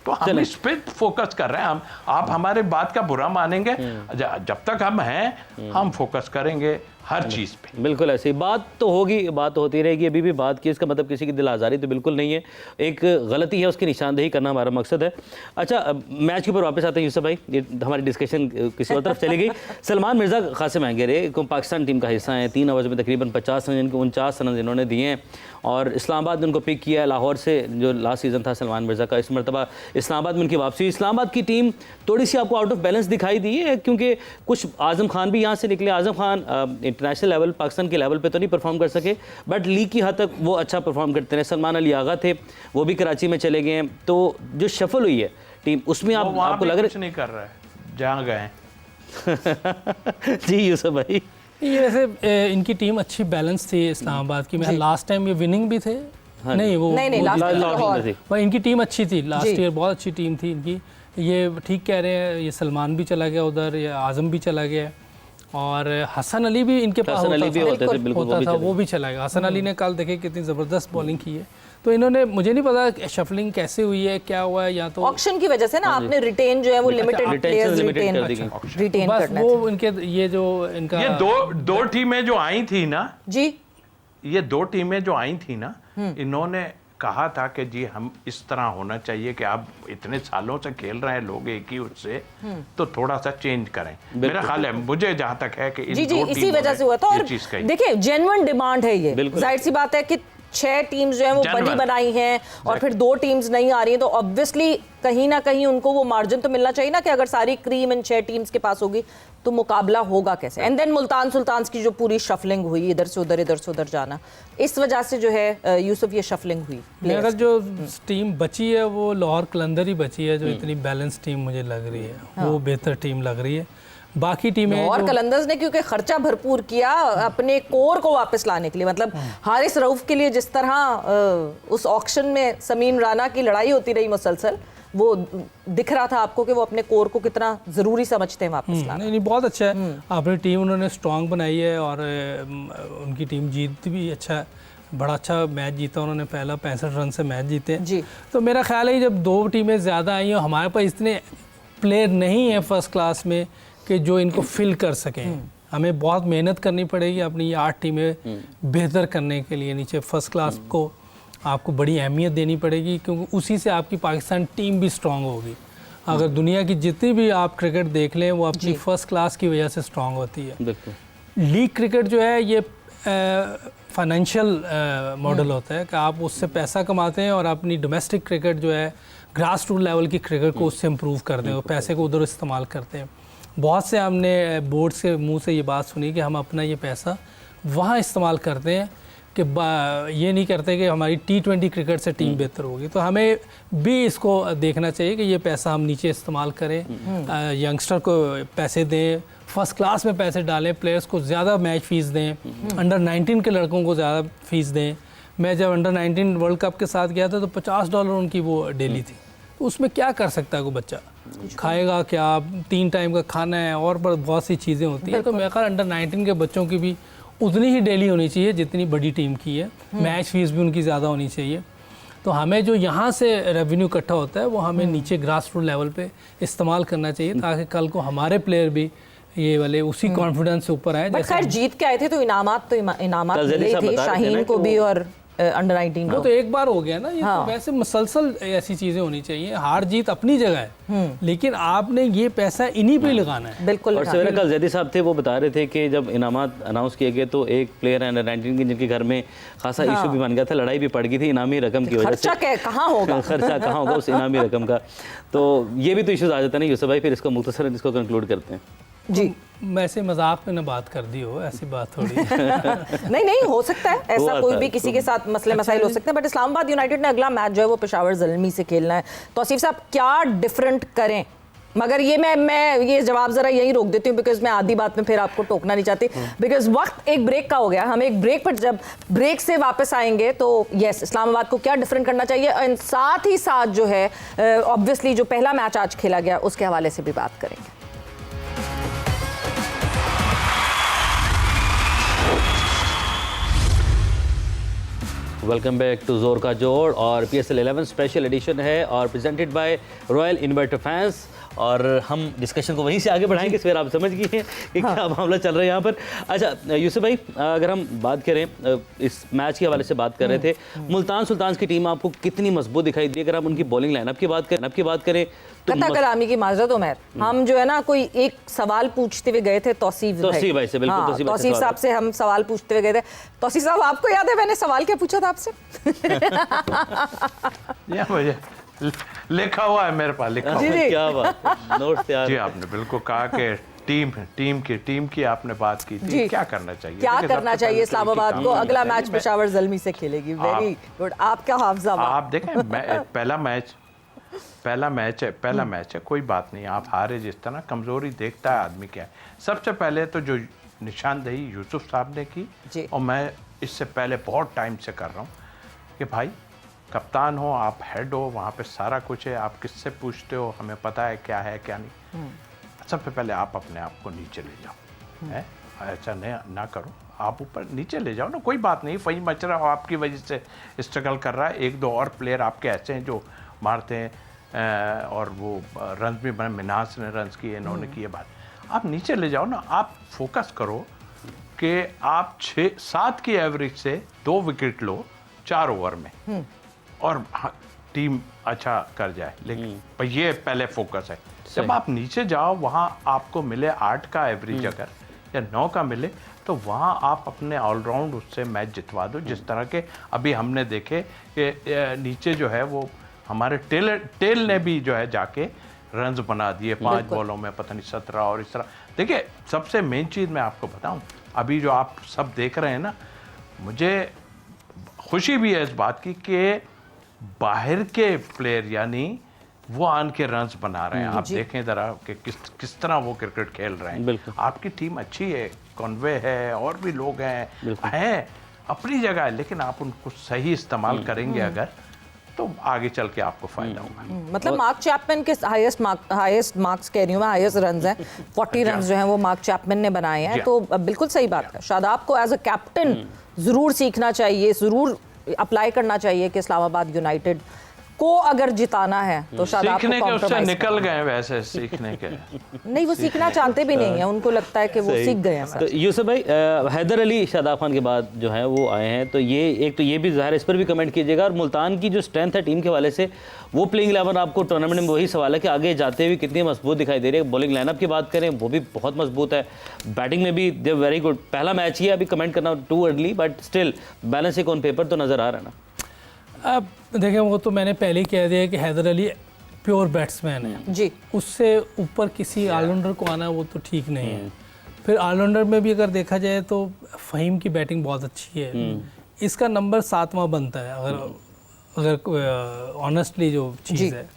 तो हम इस पे फोकस कर रहे हैं। हम आप हमारे बात का बुरा मानेंगे, जब तक हम हैं हम फोकस करेंगे हर चीज़ पे। बिल्कुल ऐसी बात तो होगी, बात तो होती रहेगी। अभी भी बात की, इसका मतलब किसी की दिल आज़ारी तो बिल्कुल नहीं है, एक गलती है, उसकी निशानदेही करना हमारा मकसद है। अच्छा, मैच के ऊपर वापस आते हैं यूसुफ भाई, ये हमारी डिस्कशन किसी और तरफ चली गई। सलमान मिर्ज़ा खासे महंगे रहे, पाकिस्तान टीम का हिस्सा हैं, 3 ओवर्स में तकरीबन 50 रन, 49 रन इन्होंने दिए हैं और इस्लामाबाद ने उनको पिक किया है लाहौर से, जो लास्ट सीज़न था सलमान मिर्ज़ा का। इस मरतबा इस्लामाबाद में उनकी वापसी। इस्लामाबाद की टीम थोड़ी सी आपको आउट ऑफ बैलेंस दिखाई दी है, क्योंकि कुछ आज़म खान भी यहाँ से निकले। आज़म खान इंटरनेशनल लेवल, पाकिस्तान के लेवल पे तो नहीं परफॉर्म कर सके, बट लीग की हद तक वो अच्छा परफॉर्म करते हैं। सलमान अली आगा थे, वो भी कराची में चले गए हैं। तो जो शफल हुई है टीम, उसमें आपको लग रहा है कुछ नहीं कर रहा है जहाँ गए जी यूसुफ भाई? ये वैसे इनकी टीम अच्छी बैलेंस थी इस्लामाबाद की। मैं लास्ट टाइम ये विनिंग भी थे, नहीं वो नहीं, इनकी टीम अच्छी थी लास्ट ईयर, बहुत अच्छी टीम थी इनकी। ये ठीक कह रहे हैं, ये सलमान भी चला गया उधर, ये आज़म भी चला गया और हसन अली भी इनके पास होता था, वो भी चला गया। हसन अली ने कल देखे कितनी ज़बरदस्त बॉलिंग की है। तो इन्होंने, मुझे नहीं पता शफलिंग कैसे हुई है, क्या हुआ है, या तो ऑक्शन की वजह से ना, आपने रिटेन जो है वो लिमिटेड प्लेयर्स रिटेन बस वो इनके ये जो इनका ये दो टीमें जो आई थी ना जी, ये 2 टीमें जो आई थी ना, इन्होंने कहा था कि जी हम इस तरह होना चाहिए कि आप इतने सालों से खेल रहे हैं लोग एक ही उससे, तो थोड़ा सा चेंज करें। मेरा ख्याल है, मुझे जहां तक है कि इन जी इसी वजह से हुआ था। और देखिए जेन्युइन डिमांड है ये, जाहिर सी बात है कि 6 टीम्स जो है वो बनी बनाई हैं और फिर 2 टीम्स नहीं आ रही हैं, तो ऑब्वियसली कहीं ना कहीं उनको वो मार्जिन तो मिलना चाहिए ना, कि अगर सारी क्रीम इन 6 टीम्स के पास होगी तो मुकाबला होगा कैसे। एंड देन मुल्तान सुल्तान्स की जो पूरी शफलिंग हुई, इधर से उधर जाना, इस वजह से जो है यूसुफ ये शफलिंग हुई। अगर जो टीम बची है वो लाहौर कलंदर ही बची है, जो इतनी बैलेंस टीम मुझे लग रही है, वो बेहतर टीम लग रही है। बाकी टीमें और जो- कलंदर्स ने क्योंकि खर्चा भरपूर किया अपने कोर को वापस लाने के लिए, मतलब हारिस रऊफ के लिए जिस तरह उस ऑक्शन में समीन राना की लड़ाई होती रही मुसलसल, वो दिख रहा था आपको कि वो अपने कोर को कितना ज़रूरी समझते हैं वापस लाना। नहीं बहुत अच्छा है, अपनी टीम उन्होंने स्ट्रांग बनाई है और उनकी टीम जीत भी अच्छा है, बड़ा अच्छा मैच जीता उन्होंने, पहला 65 रन से मैच जीते जी। तो मेरा ख्याल है जब 2 टीमें ज़्यादा आई हैं, हमारे पास इतने प्लेयर नहीं हैं फर्स्ट क्लास में कि जो इनको फिल कर सकें, हमें बहुत मेहनत करनी पड़ेगी अपनी ये 8 टीमें बेहतर करने के लिए। नीचे फर्स्ट क्लास को आपको बड़ी अहमियत देनी पड़ेगी, क्योंकि उसी से आपकी पाकिस्तान टीम भी स्ट्रांग होगी। अगर दुनिया की जितनी भी आप क्रिकेट देख लें वो अपनी फर्स्ट क्लास की वजह से स्ट्रांग होती है। लीग क्रिकेट जो है ये फाइनेंशियल मॉडल होता है कि आप उससे पैसा कमाते हैं और अपनी डोमेस्टिक क्रिकेट जो है ग्रास रूट लेवल की क्रिकेट को उससे इम्प्रूव करते हैं और पैसे को उधर इस्तेमाल करते हैं। बहुत से हमने बोर्ड के मुंह से ये बात सुनी कि हम अपना ये पैसा वहाँ इस्तेमाल करते हैं कि ये नहीं करते कि हमारी T20 क्रिकेट से टीम बेहतर होगी। तो हमें भी इसको देखना चाहिए कि ये पैसा हम नीचे इस्तेमाल करें, यंगस्टर को पैसे दें, फर्स्ट क्लास में पैसे डालें, प्लेयर्स को ज़्यादा मैच फ़ीस दें, अंडर 19 के लड़कों को ज़्यादा फ़ीस दें। मैं जब अंडर 19 वर्ल्ड कप के साथ गया था तो $50 उनकी वो डेली थी। तो उसमें क्या कर सकता है कोई बच्चा, खाएगा क्या, 3 टाइम का खाना है और बहुत सी चीज़ें होती हैं। तो मेरे ख्याल अंडर 19 के बच्चों की भी उतनी ही डेली होनी चाहिए जितनी बड़ी टीम की है, मैच फीस भी उनकी ज़्यादा होनी चाहिए। तो हमें जो यहाँ से रेवेन्यू इकट्ठा होता है वो हमें नीचे ग्रास रूट लेवल पे इस्तेमाल करना चाहिए, ताकि कल को हमारे प्लेयर भी ये वाले उसी कॉन्फिडेंस से ऊपर आए। बट खैर जीत के आए थे तो इनामात मिले थे शाहीन को भी और अंडर 19 वो तो एक बार हो गया ना, ये तो वैसे मुसलसल ऐसी चीजें होनी चाहिए। हार जीत अपनी जगह है, लेकिन आपने ये पैसा इन्हीं पे लगाना है। बिल्कुल। और सवेरे कल जैदी साहब थे, वो बता रहे थे कि जब इनामात अनाउंस किए गए तो एक प्लेयर है अंडर 19 के जिनके घर में खासा इशू भी बन गया था, लड़ाई भी पड़ गई थी इनामी रकम की वजह से। खर्चा कहाँ होगा खर्चा कहाँ होगा उस इनामी रकम का। तो ये भी तो इशूज आ जाता है ना यूसुफ भाई, फिर इसको मुख्तसरन इसको कंक्लूड करते हैं जी। वैसे मजाक में ना बात कर दी हो, ऐसी बात थोड़ी नहीं हो सकता है ऐसा, कोई भी किसी के साथ मसले मसाइल हो सकते हैं। बट इस्लामाबाद यूनाइटेड ने अगला मैच जो है वो पेशावर ज़ल्मी से खेलना है। तौसीफ साहब क्या डिफरेंट करें? मगर ये मैं ये जवाब ज़रा यही रोक देती हूँ बिकॉज मैं आधी बात में फिर आपको टोकना नहीं चाहती, बिकॉज वक्त एक ब्रेक का हो गया। हम एक ब्रेक पर जब ब्रेक से वापस आएंगे तो यस इस्लामाबाद को क्या डिफरेंट करना चाहिए, और साथ ही साथ जो है ऑब्वियसली जो पहला मैच आज खेला गया उसके हवाले से भी बात करेंगे। वेलकम बैक टू जोर का जोड़, और PSL 11 स्पेशल एडिशन है और presented by royal inverter fans. और हम डिस्कशन को वहीं से आगे बढ़ाएंगे, फिर आप समझ गए कि क्या मामला चल रहा है यहाँ पर। अच्छा यूसुफ भाई, अगर हम बात करें इस मैच के हवाले से बात कर रहे थे, मुल्तान सुल्तान्स की टीम आपको कितनी मजबूत दिखाई दी? अगर हम उनकी बॉलिंग लाइनअप की बात करें तो कता कलामी की माजरत उमर, हम जो है ना कोई एक सवाल पूछते हुए गए थे तौसीफ भाई से। बिल्कुल तौसीफ साहब से हम सवाल पूछते हुए गए थे। तौसीफ साहब आपको याद है मैंने सवाल क्या पूछा था आपसे? मुझे लिखा हुआ है मेरे पास, लिखा हुआ जी। क्या बात, नोट्स तैयार। जी आपने बिल्कुल कहा कि टीम की आपने बात की थी, क्या करना चाहिए, क्या करना चाहिए इस्लामाबाद को? अगला मैच पेशावर ज़ल्मी से खेलेगी। वेरी गुड, आपका हाफजा। आप देखें पहला मैच है, कोई बात नहीं, आप हारे जिस तरह, कमजोरी देखता है आदमी क्या है। सबसे पहले तो जो निशानदेही यूसुफ साहब ने की, और मैं इससे पहले बहुत टाइम से कर रहा हूँ कि भाई कप्तान हो, आप हेड हो, वहाँ पे सारा कुछ है, आप किससे पूछते हो, हमें पता है क्या नहीं। सबसे पहले आप अपने आप को नीचे ले जाओ, है ऐसा ना करो, आप ऊपर नीचे ले जाओ ना, कोई बात नहीं। फही मच रहा हो, आपकी वजह से स्ट्रगल कर रहा है, 1-2 और प्लेयर आपके ऐसे हैं जो मारते हैं और वो रन भी बने, मिनास ने रन किए, इन्होंने किए, बात आप नीचे ले जाओ ना। आप फोकस करो कि आप 6-7 की एवरेज से 2 विकेट लो 4 ओवर में, और टीम अच्छा कर जाए। लेकिन ये पहले फोकस है। जब आप नीचे जाओ, वहाँ आपको मिले 8 का एवरेज अगर या 9 का मिले, तो वहाँ आप अपने ऑलराउंड उससे मैच जितवा दो। जिस तरह के अभी हमने देखे कि नीचे जो है वो हमारे टेल ने भी जो है जाके रन्स बना दिए 5 बॉलों में, पता नहीं 17 और इस तरह। देखिए सबसे मेन चीज़ मैं आपको बताऊं, अभी जो आप सब देख रहे हैं ना, मुझे खुशी भी है इस बात की कि बाहर के प्लेयर यानी वो आन के रन्स बना रहे हैं। आप देखें ज़रा कि किस तरह वो क्रिकेट खेल रहे हैं। आपकी टीम अच्छी है, कॉन्वे है और भी लोग हैं अपनी जगह है, लेकिन आप उनको सही इस्तेमाल करेंगे अगर, तो आगे चल के आपको फायदा होगा। मतलब मार्क चैपमैन के हाईएस्ट मार्क्स कह रही हूँ मैं, हाईएस्ट रन्स हैं 40 रन्स जो हैं वो मार्क चैपमैन ने बनाए हैं। तो बिल्कुल सही बात है, शादाब को एज अ कैप्टन ज़रूर सीखना चाहिए, ज़रूर अप्लाई करना चाहिए कि इस्लामाबाद यूनाइटेड को अगर जिताना है तो शादाब सीखने को के उससे compromise निकल गए वैसे सीखने के नहीं, वो सीखना चाहते भी नहीं है, उनको लगता है कि वो सीख गए हैं तो यूसुफ भाई, हैदर अली शादाब खान के बाद जो है वो आए हैं, तो ये एक तो ये भी ज़ाहिर, इस पर भी कमेंट कीजिएगा। और मुल्तान की जो स्ट्रेंथ है टीम के वाले से, वो प्लेइंग 11 आपको टूर्नामेंट में वही सवाल है कि आगे जाते हुए कितनी मजबूत दिखाई दे रही है। बॉलिंग लाइनअप की बात करें वो भी बहुत मजबूत है, बैटिंग में भी दे वेरी गुड। पहला मैच ही है, अभी कमेंट करना too early, but still balance एक ऑन पेपर तो नज़र आ रहा है ना। अब देखें, वो तो मैंने पहले ही कह दिया कि हैदर अली प्योर बैट्समैन है जी, उससे ऊपर किसी ऑलराउंडर को आना वो तो ठीक नहीं है। फिर ऑलराउंडर में भी अगर देखा जाए तो फ़हीम की बैटिंग बहुत अच्छी है, इसका नंबर 7वां बनता है अगर ऑनेस्टली जो चीज़ है।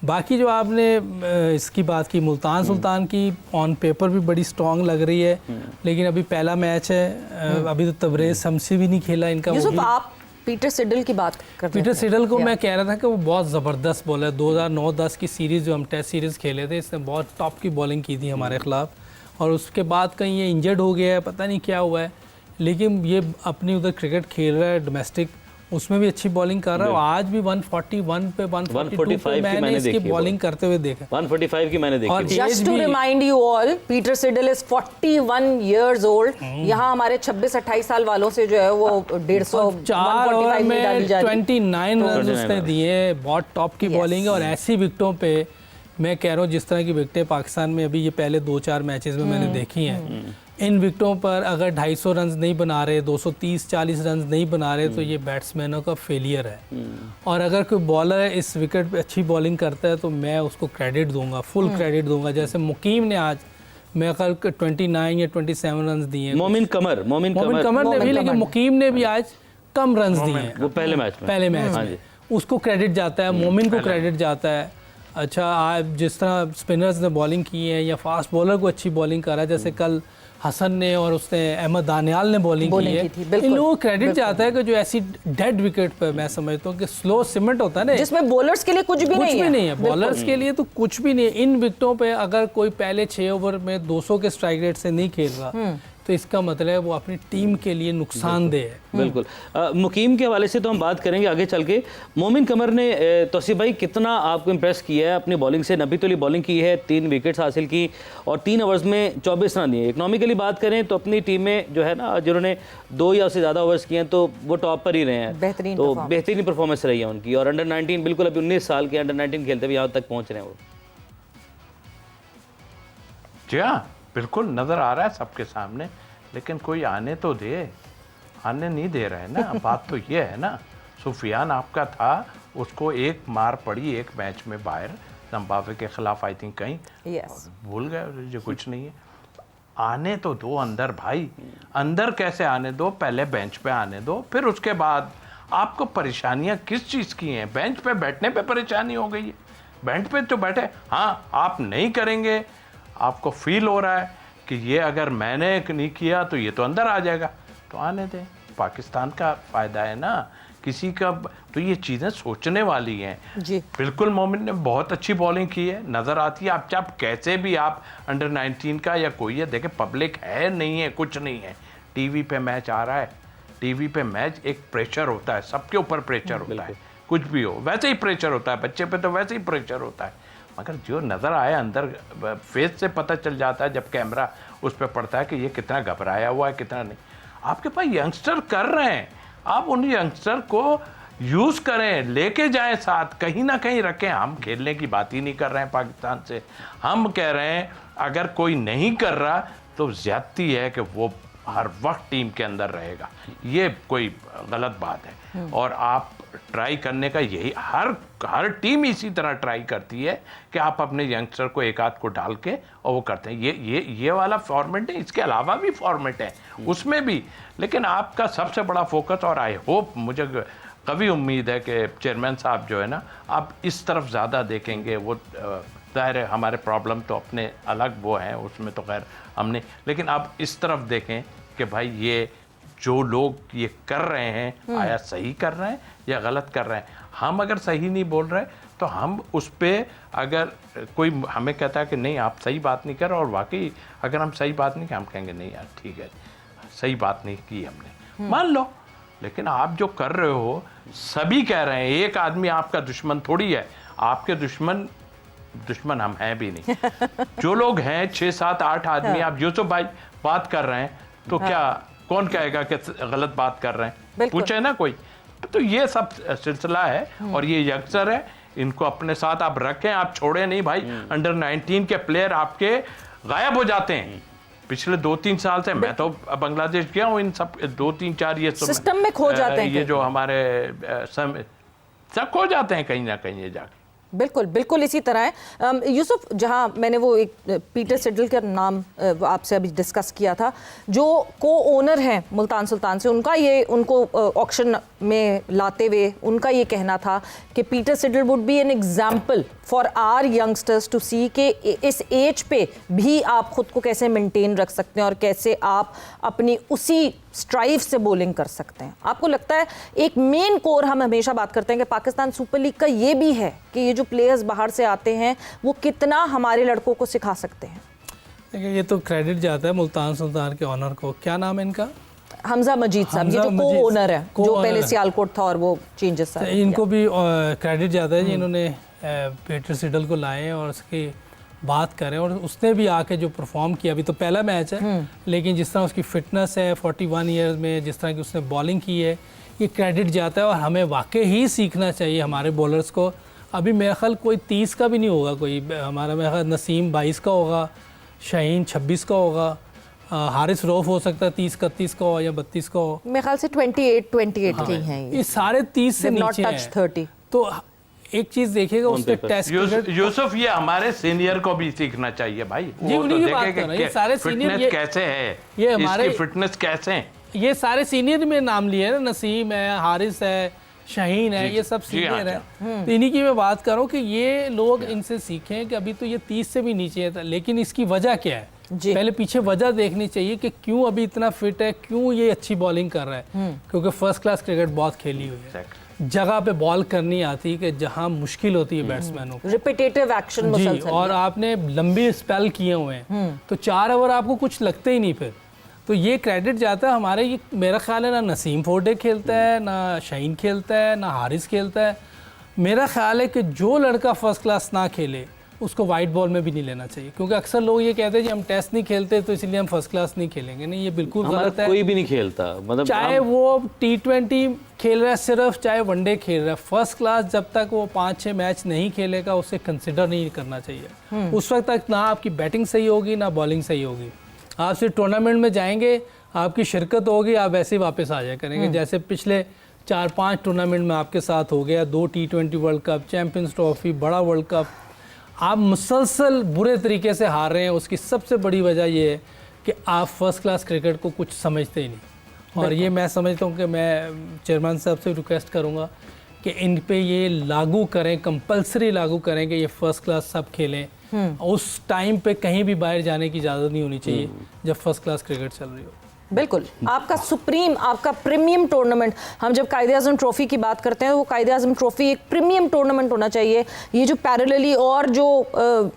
बाकी जो आपने इसकी बात की मुल्तान सुल्तान की, ऑन पेपर भी बड़ी स्ट्रांग लग रही है, लेकिन अभी पहला मैच है, अभी तो तबरेज़ शम्सी भी नहीं खेला इनका। यूसुफ आप पीटर सिडल की बात करते पीटर सिडल को मैं कह रहा था कि वो बहुत ज़बरदस्त बॉलर है। 2009-10 की सीरीज़ जो हम टेस्ट सीरीज़ खेले थे, इसने बहुत टॉप की बॉलिंग की थी हमारे ख़िलाफ़, और उसके बाद कहीं ये इंजर्ड हो गया है, पता नहीं क्या हुआ है, लेकिन ये अपनी उधर क्रिकेट खेल रहा है डोमेस्टिक, उसमें भी अच्छी बॉलिंग कर रहा है। और आज भी 141 पे 142 पे मैंने इसकी बॉलिंग करते हुए देखा। 145 की मैंने देखी। और just to remind you all, Peter Siddle is 41 years old। यहाँ हमारे 26-28 साल वालों से जो है वो 150 4 ओवर में डाली जा रही है। 29 रन उसने दिए, बहुत टॉप की बॉलिंग है। और ऐसी विकेटों पे मैं कह रहा हूँ, जिस तरह की विकेटें पाकिस्तान में अभी ये पहले 2-4 मैचेस में मैंने देखी हैं, इन विकेटों पर अगर 250 रन नहीं बना रहे, 230-40 रन नहीं बना रहे, तो ये बैट्समैनों का फेलियर है। और अगर कोई बॉलर इस विकेट पे अच्छी बॉलिंग करता है तो मैं उसको क्रेडिट दूंगा, फुल क्रेडिट दूंगा। जैसे मुकीम ने आज मैं कल 29 या 27 रन दिए, मोमिन कमर ने भी, लेकिन मुकीम ने भी आज कम रन दिए हैं वो पहले मैच में। उसको क्रेडिट जाता है, मोमिन को क्रेडिट जाता है। अच्छा, आज जिस तरह स्पिनर्स ने बॉलिंग की है या फास्ट बॉलर को अच्छी बॉलिंग करा, जैसे कल हसन ने और उसने अहमद दानियाल ने बॉलिंग की है, इन लोगों को क्रेडिट जाता है कि जो ऐसी डेड विकेट पे, मैं समझता हूँ कि स्लो सीमेंट होता है ना, जिसमें बॉलर्स के लिए कुछ भी नहीं है। बॉलर्स के लिए तो कुछ भी नहीं है। इन विकेटों पे अगर कोई पहले 6 ओवर में 200 के स्ट्राइक रेट से नहीं खेल रहा, तो इसका मतलब है वो अपनी टीम के लिए नुकसानदेह है। बिल्कुल। मुकीम के हवाले से तो हम बात करेंगे आगे चल के। मोमिन कमर ने तौसीफ भाई कितना आपको इम्प्रेस किया है अपनी बॉलिंग से? 90 तोली बॉलिंग की है, 3 विकेट्स हासिल की और 3 ओवर्स में 24 रन दिए। इकनॉमिकली बात करें तो अपनी टीम में जो है ना, जिन्होंने 2 या उससे ज़्यादा ओवर्स किए हैं तो वो टॉप पर ही रहे हैं। बेहतरीन परफॉर्मेंस रही है उनकी। और अंडर 19 बिल्कुल अभी 19 साल के अंडर 19 खेलते हुए यहाँ तक पहुँच रहे हैं वो। जी हाँ, बिल्कुल नज़र आ रहा है सबके सामने, लेकिन कोई आने तो दे, आने नहीं दे रहे ना। बात तो ये है ना, सुफियान आपका था, उसको एक मार पड़ी एक मैच में बाहर जिम्बाब्वे के खिलाफ, आई थिंक कहीं भूल गए, जो कुछ नहीं है। आने तो दो अंदर भाई, अंदर कैसे आने दो? पहले बेंच पे आने दो, फिर उसके बाद आपको परेशानियां किस चीज़ की हैं? बेंच पे बैठने पे परेशानी हो गई है, बेंच पे तो बैठे, हाँ आप नहीं करेंगे, आपको फील हो रहा है कि ये अगर मैंने नहीं किया तो ये तो अंदर आ जाएगा, तो आने दें। पाकिस्तान का फ़ायदा है ना, किसी का, तो ये चीज़ें सोचने वाली हैं जी। बिल्कुल मोमिन ने बहुत अच्छी बॉलिंग की है, नज़र आती है। आप कैसे भी आप अंडर 19 का या कोई है, देखें पब्लिक है नहीं है, कुछ नहीं है, टीवी पे मैच आ रहा है, टीवी पे मैच एक प्रेशर होता है, सबके ऊपर प्रेशर होता है, कुछ भी हो वैसे ही प्रेशर होता है, बच्चे पे तो वैसे ही प्रेशर होता है। मगर जो नज़र आए अंदर फेस से पता चल जाता है जब कैमरा उस पर पड़ता है कि ये कितना घबराया हुआ है, कितना नहीं। आपके पास यंगस्टर कर रहे हैं, आप उन यंगस्टर को यूज़ करें, लेके जाएं साथ, कहीं ना कहीं रखें। हम खेलने की बात ही नहीं कर रहे हैं पाकिस्तान से, हम कह रहे हैं अगर कोई नहीं कर रहा तो ज़्यादती है कि वो हर वक्त टीम के अंदर रहेगा, ये कोई गलत बात है। और आप ट्राई करने का यही, हर टीम इसी तरह ट्राई करती है कि आप अपने यंगस्टर को एक आध को डाल के और वो करते हैं। ये वाला फॉर्मेट है, इसके अलावा भी फॉर्मेट है उसमें भी, लेकिन आपका सबसे बड़ा फोकस, और आई होप, मुझे कभी उम्मीद है कि चेयरमैन साहब जो है ना, आप इस तरफ ज़्यादा देखेंगे। वो ज़ाहिर है हमारे प्रॉब्लम तो अपने अलग वो हैं, उसमें तो खैर हमने, लेकिन आप इस तरफ देखें कि भाई ये जो लोग ये कर रहे हैं आया सही कर रहे हैं या गलत कर रहे हैं। हम अगर सही नहीं बोल रहे तो हम उस पर, अगर कोई हमें कहता है कि नहीं आप सही बात नहीं कर, और वाकई अगर हम सही बात नहीं की, हम कहेंगे नहीं यार ठीक है सही बात नहीं की हमने, मान लो। लेकिन आप जो कर रहे हो सभी कह रहे हैं, एक आदमी आपका दुश्मन थोड़ी है, आपके दुश्मन हम हैं भी नहीं। जो लोग हैं 6, 7, 8 आदमी, आप यूसुफ भाई बात कर रहे हैं तो क्या कौन कहेगा कि गलत बात कर रहे हैं, पूछे ना कोई। तो ये सब सिलसिला है और ये यकसर है, इनको अपने साथ आप रखें, आप छोड़े नहीं भाई। अंडर 19 के प्लेयर आपके गायब हो जाते हैं। पिछले 2-3 साल से मैं तो बांग्लादेश गया हूँ, इन सब 2-3-4 ये सिस्टम में खो जाते हैं, ये जो हमारे सब खो जाते हैं कहीं ना कहीं ये जाके। बिल्कुल बिल्कुल इसी तरह है। यूसुफ, जहां मैंने वो एक पीटर सिडल का नाम आपसे अभी डिस्कस किया था, जो को ओनर हैं मुल्तान सुल्तान से, उनको ऑक्शन में लाते हुए उनका ये कहना था कि Peter Siddle would be an example for our youngsters to see कि इस एज पे भी आप खुद को कैसे मेंटेन रख सकते हैं और कैसे आप अपनी उसी स्ट्राइव से बॉलिंग कर सकते हैं। आपको लगता है एक मेन कोर, हम हमेशा बात करते हैं कि पाकिस्तान सुपर लीग का ये भी है कि ये जो प्लेयर्स बाहर से आते हैं वो कितना हमारे लड़कों को सिखा सकते हैं? देखिए ये तो क्रेडिट जाता है मुल्तान सुल्तान के ऑनर को। क्या नाम है इनका? हमजा मजीद साहब, ये तो को ओनर है, जो पहले सियालकोट था और वो चेंजेस था। इनको भी क्रेडिट जाता है जी, इन्होंने पीटर सिडल को लाए और उसकी बात करें, और उसने भी आके जो परफॉर्म किया, अभी तो पहला मैच है लेकिन जिस तरह उसकी फिटनेस है 41 ईयर्स में, जिस तरह की उसने बॉलिंग की है, ये क्रेडिट जाता है। और हमें वाकई ही सीखना चाहिए हमारे बॉलर्स को। अभी मेरा ख्याल कोई 30 का भी नहीं होगा, कोई हमारा मेरा ख्याल नसीम 22 का होगा, शाहीन 26 का होगा, हारिस रऊफ हो सकता है 30-31 का हो या 32 का हो। मेरे ख्याल से 28 के हैं ये सारे 30 से नीचे हैं। 30। तो एक चीज देखिएगा उसके टेस्ट यूसुफ, ये हमारे सीनियर को भी सीखना चाहिए भाई। जी, वो तो उन्हीं की बात देखे कर रहे हैं। ये सारे सीनियर कैसे है, ये हमारे इसकी फिटनेस कैसे है, ये सारे सीनियर में नाम लिए हैं, नसीम है, हारिस है, शाहीन है, ये सब सीनियर है। तो इन्हीं की मैं बात कर रहा हूँ कि ये लोग इनसे सीखें कि अभी तो ये 30 से भी नीचे है, लेकिन इसकी वजह क्या है? पहले पीछे वजह देखनी चाहिए कि क्यों अभी इतना फिट है, क्यों ये अच्छी बॉलिंग कर रहा है। क्योंकि फर्स्ट क्लास क्रिकेट बहुत खेली हुई है, जगह पे बॉल करनी आती है कि जहां मुश्किल होती है बैट्समैनों को, रिपीटेटिव एक्शन मुसलसल, और आपने लंबी स्पेल किए हुए हैं तो 4 ओवर आपको कुछ लगते ही नहीं फिर। तो ये क्रेडिट जाता है हमारे, ये मेरा ख्याल है ना नसीम फोर्डे खेलता है, ना शाहीन खेलता है, ना हारिस खेलता है। मेरा ख्याल है कि जो लड़का फर्स्ट क्लास ना खेले उसको वाइट बॉल में भी नहीं लेना चाहिए, क्योंकि अक्सर लोग ये कहते हैं कि हम टेस्ट नहीं खेलते तो इसलिए हम फर्स्ट क्लास नहीं खेलेंगे। नहीं, ये बिल्कुल गलत है। कोई भी नहीं खेलता, मतलब चाहे वो T20 खेल रहा है सिर्फ, चाहे वनडे खेल रहा है, फर्स्ट क्लास जब तक वो 5-6 मैच नहीं खेलेगा उसे कंसिडर नहीं करना चाहिए। उस वक्त तक ना आपकी बैटिंग सही होगी ना बॉलिंग सही होगी। आप सिर्फ टूर्नामेंट में जाएंगे, आपकी शिरकत होगी, आप वैसे ही वापस आ जाया करेंगे। जैसे पिछले 4-5 टूर्नामेंट में आपके साथ हो गया, 2 T20 world cup, champions trophy, बड़ा वर्ल्ड कप, आप मुसलसल बुरे तरीके से हार रहे हैं। उसकी सबसे बड़ी वजह ये है कि आप फर्स्ट क्लास क्रिकेट को कुछ समझते ही नहीं। और ये मैं समझता हूँ कि मैं चेयरमैन साहब से रिक्वेस्ट करूँगा कि इन पे ये लागू करें, कंपलसरी लागू करें कि ये फर्स्ट क्लास सब खेलें। उस टाइम पे कहीं भी बाहर जाने की इजाज़त नहीं होनी चाहिए जब फर्स्ट क्लास क्रिकेट चल रही हो। बिल्कुल, आपका सुप्रीम, आपका प्रीमियम टूर्नामेंट, हम जब कायदे आज़म ट्रॉफ़ी की बात करते हैं वो कायदे आज़म ट्रॉफ़ी एक प्रीमियम टूर्नामेंट होना चाहिए। ये जो पैरेलली और जो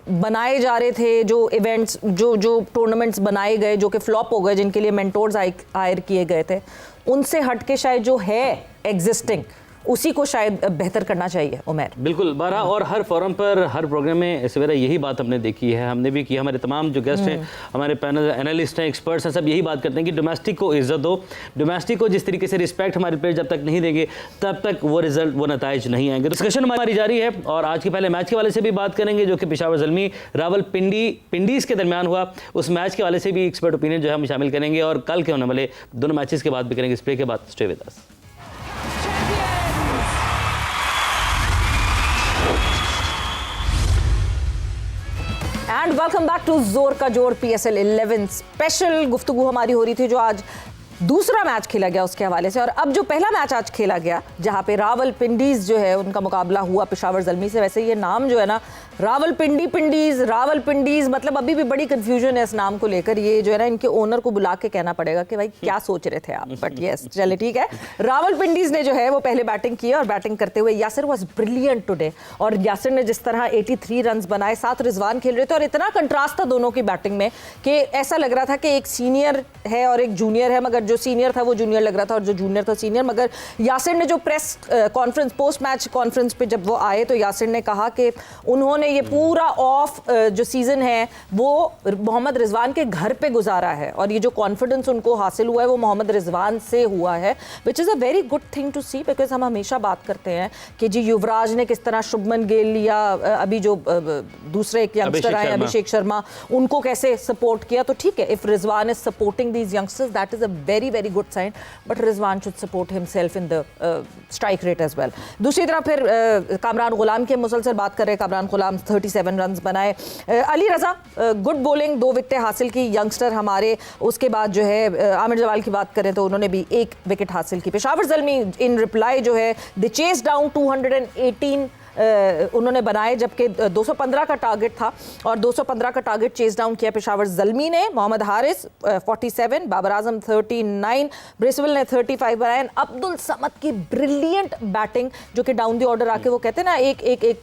बनाए जा रहे थे, जो इवेंट्स, जो टूर्नामेंट्स बनाए गए जो कि फ्लॉप हो गए, जिनके लिए मेंटोर्स हायर किए गए थे, उनसे हट के शायद जो है एग्जिस्टिंग उसी को शायद बेहतर करना चाहिए। उमर, बिल्कुल बारा, और हर फोरम पर, हर प्रोग्राम में सवेरा यही बात हमने देखी है, हमने भी की, हमारे तमाम जो गेस्ट हैं, हमारे पैनल एनालिस्ट हैं, एक्सपर्ट्स हैं, सब यही बात करते हैं कि डोमेस्टिक को इज्जत दो, डोमेस्टिक को जिस तरीके से रिस्पेक्ट हमारे प्लेयर जब तक नहीं देंगे तब तक वो रिजल्ट, वो नताइज नहीं आएंगे। डिस्कशन हमारी जारी है और आज के पहले मैच के वाले से भी बात करेंगे जो कि पेशावर ज़ल्मी रावलपिंडीज़ के दरमियान हुआ। उस मैच के वाले से भी एक्सपर्ट ओपिनियन जो है हम शामिल करेंगे और कल के होने वाले दोनों मैचेस के बाद भी करेंगे। इस प्ले के बाद stay with us. And welcome back to जोर का जोर PSL 11 स्पेशल। गुफ्तगू हमारी हो रही थी जो आज दूसरा मैच खेला गया उसके हवाले से। और अब जो पहला मैच आज खेला गया जहाँ पे रावलपिंडीज जो है उनका मुकाबला हुआ पेशावर ज़ल्मी से, वैसे ये नाम जो है ना रावलपिंडीज, मतलब अभी भी बड़ी कंफ्यूजन है इस नाम को लेकर। ये जो है ना इनके ओनर को बुला के कहना पड़ेगा कि भाई क्या सोच रहे थे आप, बट यस चले ठीक है। रावलपिंडीज ने जो है वो पहले बैटिंग की और बैटिंग करते हुए यासिर वाज ब्रिलियंट टुडे। और यासिर ने जिस तरह 83 रन बनाए, साथ रिजवान खेल रहे थे और इतना कंट्रास्ट था दोनों की बैटिंग में कि ऐसा लग रहा था कि एक सीनियर है और एक जूनियर है, मगर जो सीनियर था वो जूनियर लग रहा था और जो जूनियर था सीनियर। मगर यासिर ने जो press conference, post match conference पे जब वो आए तो यासिर ने कहा कि उन्होंने ये पूरा ऑफ जो सीजन है वो मोहम्मद रिजवान के घर पे गुजारा है और ये जो कॉन्फिडेंस उनको हासिल हुआ है वो मोहम्मद रिजवान से हुआ है, which is a very good thing to see. Because हम हमेशा बात करते हैं कि जी युवराज ने किस तरह शुभमन गिल या अभी जो दूसरे एक यंगस्टर आए अभिषेक शर्मा, उनको कैसे सपोर्ट किया। तो ठीक है, if Rizwan is supporting these youngsters that is a very very good sign, but Rizwan should support himself in the strike rate as well. दूसरी तरफ फिर कामरान गुलाम की मुसलसल बात कर रहे हैं। कामरान गुलाम 37 रन बनाए। अली रजा गुड बॉलिंग, 2 विकेटें हासिल की यंगस्टर हमारे। उसके बाद जो है आमिर जवाल की बात करें तो उन्होंने भी 1 विकेट हासिल की। पेशावर ज़ल्मी इन रिप्लाई जो है दे चेस डाउन 218 उन्होंने बनाए, जबकि 215 का टारगेट था और 215 का टारगेट चेस डाउन किया पेशावर ज़ल्मी ने। मोहम्मद हारिस 47, बाबर आजम 39, ब्रिसवेल ने 35 बनाए। अब्दुल समद की ब्रिलियंट बैटिंग जो कि डाउन द ऑर्डर आके वो कहते हैं ना एक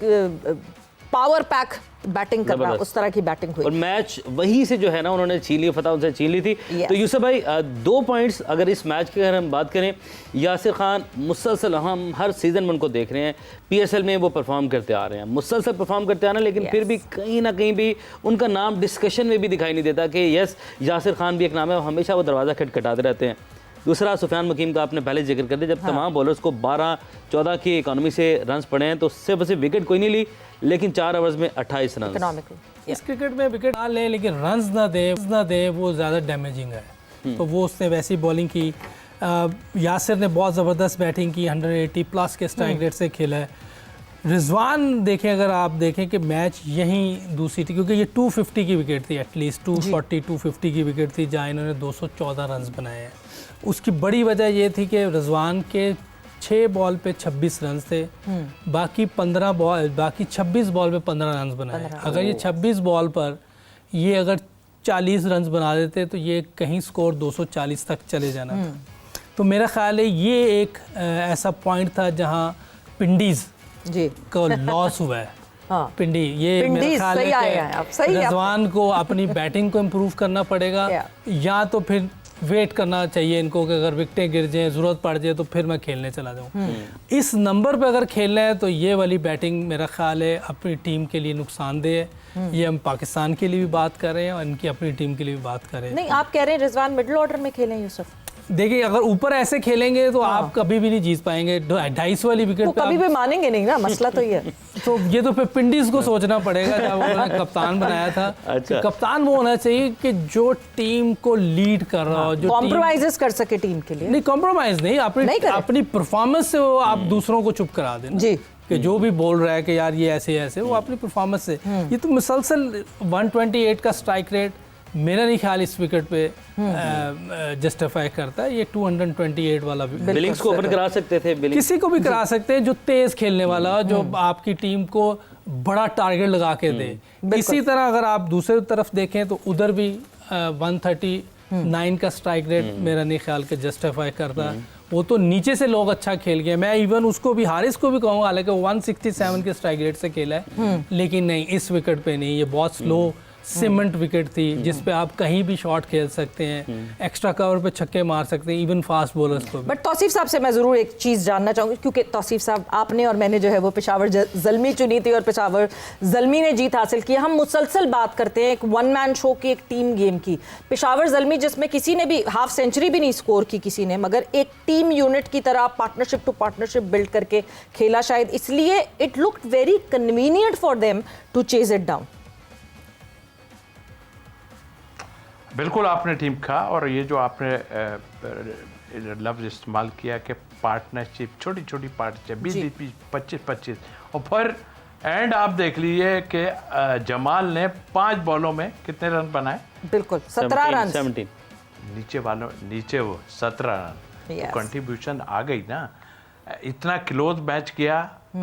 पावर पैक बैटिंग करना, उस तरह की बैटिंग हुई। और मैच वहीं से जो है ना उन्होंने छीन ली, फतह उनसे छीन ली थी। तो यूसुफ भाई 2 पॉइंट्स अगर इस मैच की अगर हम बात करें, यासिर खान मुसलसल हम हर सीज़न में उनको देख रहे हैं, PSL में वो परफॉर्म करते आ रहे हैं, मुसलसल परफॉर्म करते आ रहे हैं, लेकिन फिर भी कहीं ना कहीं भी उनका नाम डिस्कशन में भी दिखाई नहीं देता कि यस यासिर खान भी एक नाम है, हमेशा वो दरवाज़ा खटखटाते रहते हैं। दूसरा सुफियान मुकीम का आपने पहले जिक्र कर दिया, जब तमाम बॉलर्स को 12-14 की इकोनॉमी से रन पड़े हैं तो सिर्फ विकेट कोई नहीं ली, लेकिन 4 ओवर्स में 28 रन। इस क्रिकेट में विकेट ना ले लेकिन रन्स ना दे वो ज़्यादा डैमेजिंग है। तो वो उसने वैसी बॉलिंग की। यासिर ने बहुत ज़बरदस्त बैटिंग की, 180 प्लस के स्ट्राइक रेट से खेला है। रिजवान देखें, अगर आप देखें कि मैच यहीं दूसरी थी, क्योंकि ये 250 की विकेट थी, एटलीस्ट 240-250 की विकेट थी जहाँ इन्होंने 214 रन बनाए हैं। उसकी बड़ी वजह ये थी कि रिजवान के 6 बॉल पे 26 रन थे, बाकी 26 बॉल पे 15 रन बनाए। अगर ये 26 बॉल पर ये अगर 40 रन बना देते तो ये कहीं स्कोर 240 तक चले जाना था। तो मेरा ख्याल है ये एक ऐसा पॉइंट था जहां पिंडीज को लॉस हुआ है। हाँ। पिंडी ये मेरा ख्याल है कि रिजवान को अपनी बैटिंग को इम्प्रूव करना पड़ेगा, या तो फिर वेट करना चाहिए इनको कि अगर विकेटें गिर जाएं, ज़रूरत पड़ जाए तो फिर मैं खेलने चला जाऊँ। इस नंबर पे अगर खेलना है तो ये वाली बैटिंग मेरा ख्याल है अपनी टीम के लिए नुकसानदेह है। ये हम पाकिस्तान के लिए भी बात कर रहे हैं और इनकी अपनी टीम के लिए भी बात कर रहे हैं। नहीं, आप कह रहे हैं रिजवान मिडिल ऑर्डर में खेलें यूसुफ? देखिए, अगर ऊपर ऐसे खेलेंगे तो आप कभी भी नहीं जीत पाएंगे। 250 वाली विकेट पे कभी भी मानेंगे नहीं ना, मसला तो ये है। तो ये तो फिर पिंडीज को सोचना पड़ेगा जब उन्होंने कप्तान बनाया था। अच्छा। कप्तान वो होना चाहिए कि जो टीम को लीड कर रहा हो, जो कॉम्प्रोमाइजेस कर सके टीम के लिए। नहीं, कॉम्प्रोमाइज नहीं, अपनी परफॉर्मेंस से वो आप दूसरों को चुप करा देना जी, कि जो भी बोल रहा है कि यार ये ऐसे ऐसे, वो अपनी परफॉर्मेंस से। ये तो मुसलसल 128 का स्ट्राइक रेट मेरा नहीं ख्याल इस विकेट पे जस्टिफाई करता है। ये 228 वाला बिलिंग्स को ओपन करा सकते थे, किसी को भी करा सकते हैं जो तेज खेलने वाला, जो आपकी टीम को बड़ा टारगेट लगा के दे। इसी तरह अगर आप दूसरी तरफ देखें तो उधर भी 139 का स्ट्राइक रेट मेरा नहीं ख्याल के जस्टिफाई करता। वो तो नीचे से लोग अच्छा खेल गए, मैं इवन उसको भी, हारिस को भी कहूँगा, हालांकि 167 के स्ट्राइक रेट से खेला है, लेकिन नहीं, इस विकेट पे नहीं। ये बहुत स्लो सीमेंट विकेट थी जिस पे आप कहीं भी शॉट खेल सकते हैं, एक्स्ट्रा कवर पे छक्के मार सकते हैं, इवन फास्ट बॉलर्स को। बट तौसीफ साहब से मैं ज़रूर एक चीज़ जानना चाहूँगी, क्योंकि तौसीफ साहब आपने और मैंने जो है वो पेशावर ज़ल्मी चुनी थी और पेशावर ज़ल्मी ने जीत हासिल की। हम मुसलसल बात करते हैं एक 1 मैन शो की, एक टीम गेम की। पेशावर ज़ल्मी जिसमें किसी ने भी हाफ सेंचुरी भी नहीं स्कोर की किसी ने, मगर एक टीम यूनिट की तरह पार्टनरशिप टू पार्टनरशिप बिल्ड करके खेला, शायद इसलिए it looked very convenient for them to chase it down. बिल्कुल आपने टीम कहा, और ये जो आपने लफ्ज़ इस्तेमाल किया कि पार्टनरशिप, छोटी छोटी पार्टनरशिप, 20-20, 25-25, और फिर एंड आप देख लीजिए कि जमाल ने 5 बॉलों में कितने रन बनाए? बिल्कुल 17 रन। नीचे वो 17 रन Yes. कंट्रीब्यूशन आ गई ना, इतना क्लोज मैच किया,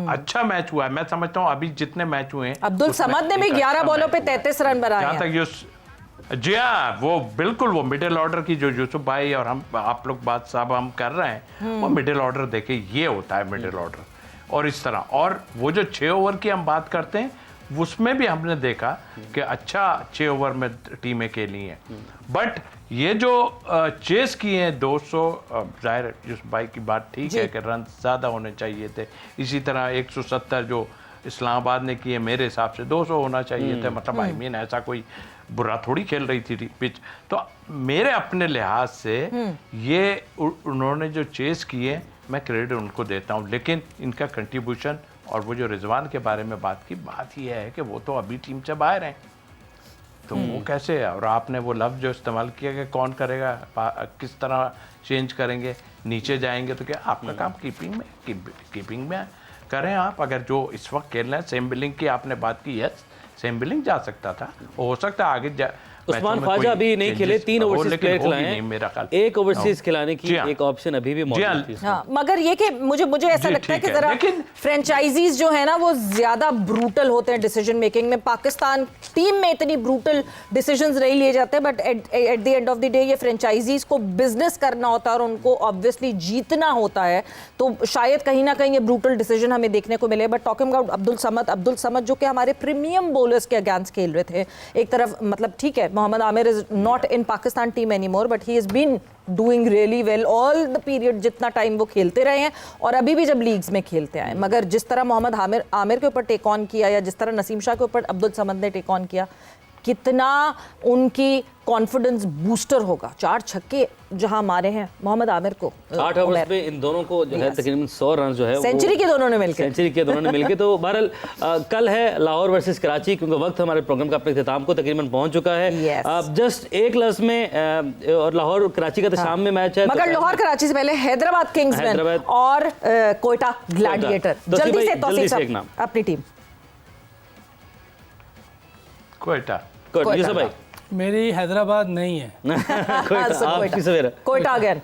अच्छा मैच हुआ है। मैं समझता हूँ अभी जितने मैच हुए हैं अब्दुल उसमें समद ने भी एक 11 अच्छा बॉलों पे मैच हुआ है। 33 रन बनाए जहाँ हैं। तक जी हाँ, वो बिल्कुल वो मिडिल ऑर्डर की जो यूसुफ भाई और हम आप लोग बात साहब हम कर रहे हैं, वो मिडिल ऑर्डर देखे ये होता है मिडिल ऑर्डर। और इस तरह, और वो जो 6 ओवर की हम बात करते हैं उसमें भी हमने देखा कि अच्छा 6 ओवर में टीमें खेली हैं। बट ये जो चेस किए हैं 200, जाहिर यूसुफ भाई की बात ठीक है कि रन ज़्यादा होने चाहिए थे। इसी तरह 170 जो इस्लामाबाद ने किए मेरे हिसाब से 200 होना चाहिए थे। मतलब आई मीन ऐसा कोई बुरा थोड़ी खेल रही थी पिच। तो मेरे अपने लिहाज से ये उन्होंने जो चेस किए मैं क्रेडिट उनको देता हूँ, लेकिन इनका कंट्रीब्यूशन और वो जो रिजवान के बारे में बात की, बात ये है कि वो तो अभी टीम से बाहर हैं, तो वो कैसे है। और आपने वो लफ्ज़ जो इस्तेमाल किया कि कौन करेगा, किस तरह चेंज करेंगे, नीचे जाएंगे, तो क्या आपका काम कीपिंग में करें आप। अगर जो इस वक्त खेल रहे हैं, सेम बिलिंग की आपने बात की, यस सेम बिलिंग जा सकता था, हो सकता है आगे उस्मान ख्वाजा अभी नहीं खेले, 3 ओवरसीज प्लेयर खिलाए हैं, एक ओवरसीज खिलाने की एक ऑप्शन अभी भी मौजूद थी। हाँ, मगर ये कि मुझे ऐसा लगता है कि जरा फ्रेंचाइजीज जो है ना वो ज्यादा ब्रूटल होते हैं डिसीजन मेकिंग में। पाकिस्तान टीम में इतनी ब्रूटल डिसीजंस नहीं लिए जाते, but at the end of the day ये फ्रेंचाइजीज को बिजनेस करना होता है और उनको ऑब्वियसली जीतना होता है, तो शायद कहीं ना कहीं ये ब्रूटल डिसीजन हमें देखने को मिले। But talking about Abdul Samad जो कि हमारे प्रीमियम बॉलर्स के अगेंस्ट खेल रहे थे, एक तरफ मतलब ठीक है Mohammad Amir is not in Pakistan team anymore, but he is been doing really well all the period जितना टाइम वो खेलते रहे हैं और अभी भी जब लीग्स में खेलते आए। मगर जिस तरह मोहम्मद आमिर के ऊपर टेक ऑन किया या जिस तरह नसीम शाह के ऊपर अब्दुल समद ने टेक ऑन किया, कितना उनकी कॉन्फिडेंस बूस्टर होगा। 4 छक्के जहां मारे हैं मोहम्मद आमिर को 8 ओवर्स में, इन दोनों को जो है तकरीबन 100 रन जो है सेंचुरी के दोनों ने मिलकर तो बहरहाल कल है लाहौर वर्सेस कराची, क्योंकि वक्त हमारे प्रोग्राम का अपने इख्तिताम को तकरीबन पहुंच चुका है। जस्ट एक लफ्ज में और लाहौर कराची का तो शाम में मैच है, मगर लाहौर कराची से पहले हैदराबाद किंग्समैन और कोयटा ग्लैडिएटर। जल्दी से तौसीफ साहब अपनी टीम। कोयटा भाई मेरी हैदराबाद नहीं है। कोयटा अगेन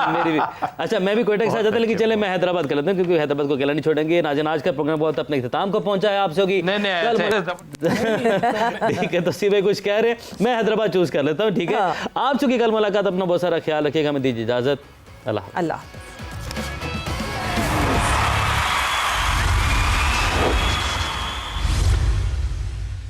मेरी भी। अच्छा, मैं भी कोयटा के साथ जाता, लेकिन चले मैं हैदराबाद कर लेता हूँ क्योंकि हैदराबाद को अकेला नहीं छोड़ेंगे। नाज़रीन, आज का प्रोग्राम बहुत अपने इख्तिताम को पहुंचा है। आपसे होगी ठीक है, तो सी भाई कुछ कह रहे हैं, मैं हैदराबाद चूज कर लेता हूँ। ठीक है, आप चूंकि कल मुलाकात, अपना बहुत सारा ख्याल रखिएगा, हमें दीजिए इजाजत। अल्लाह।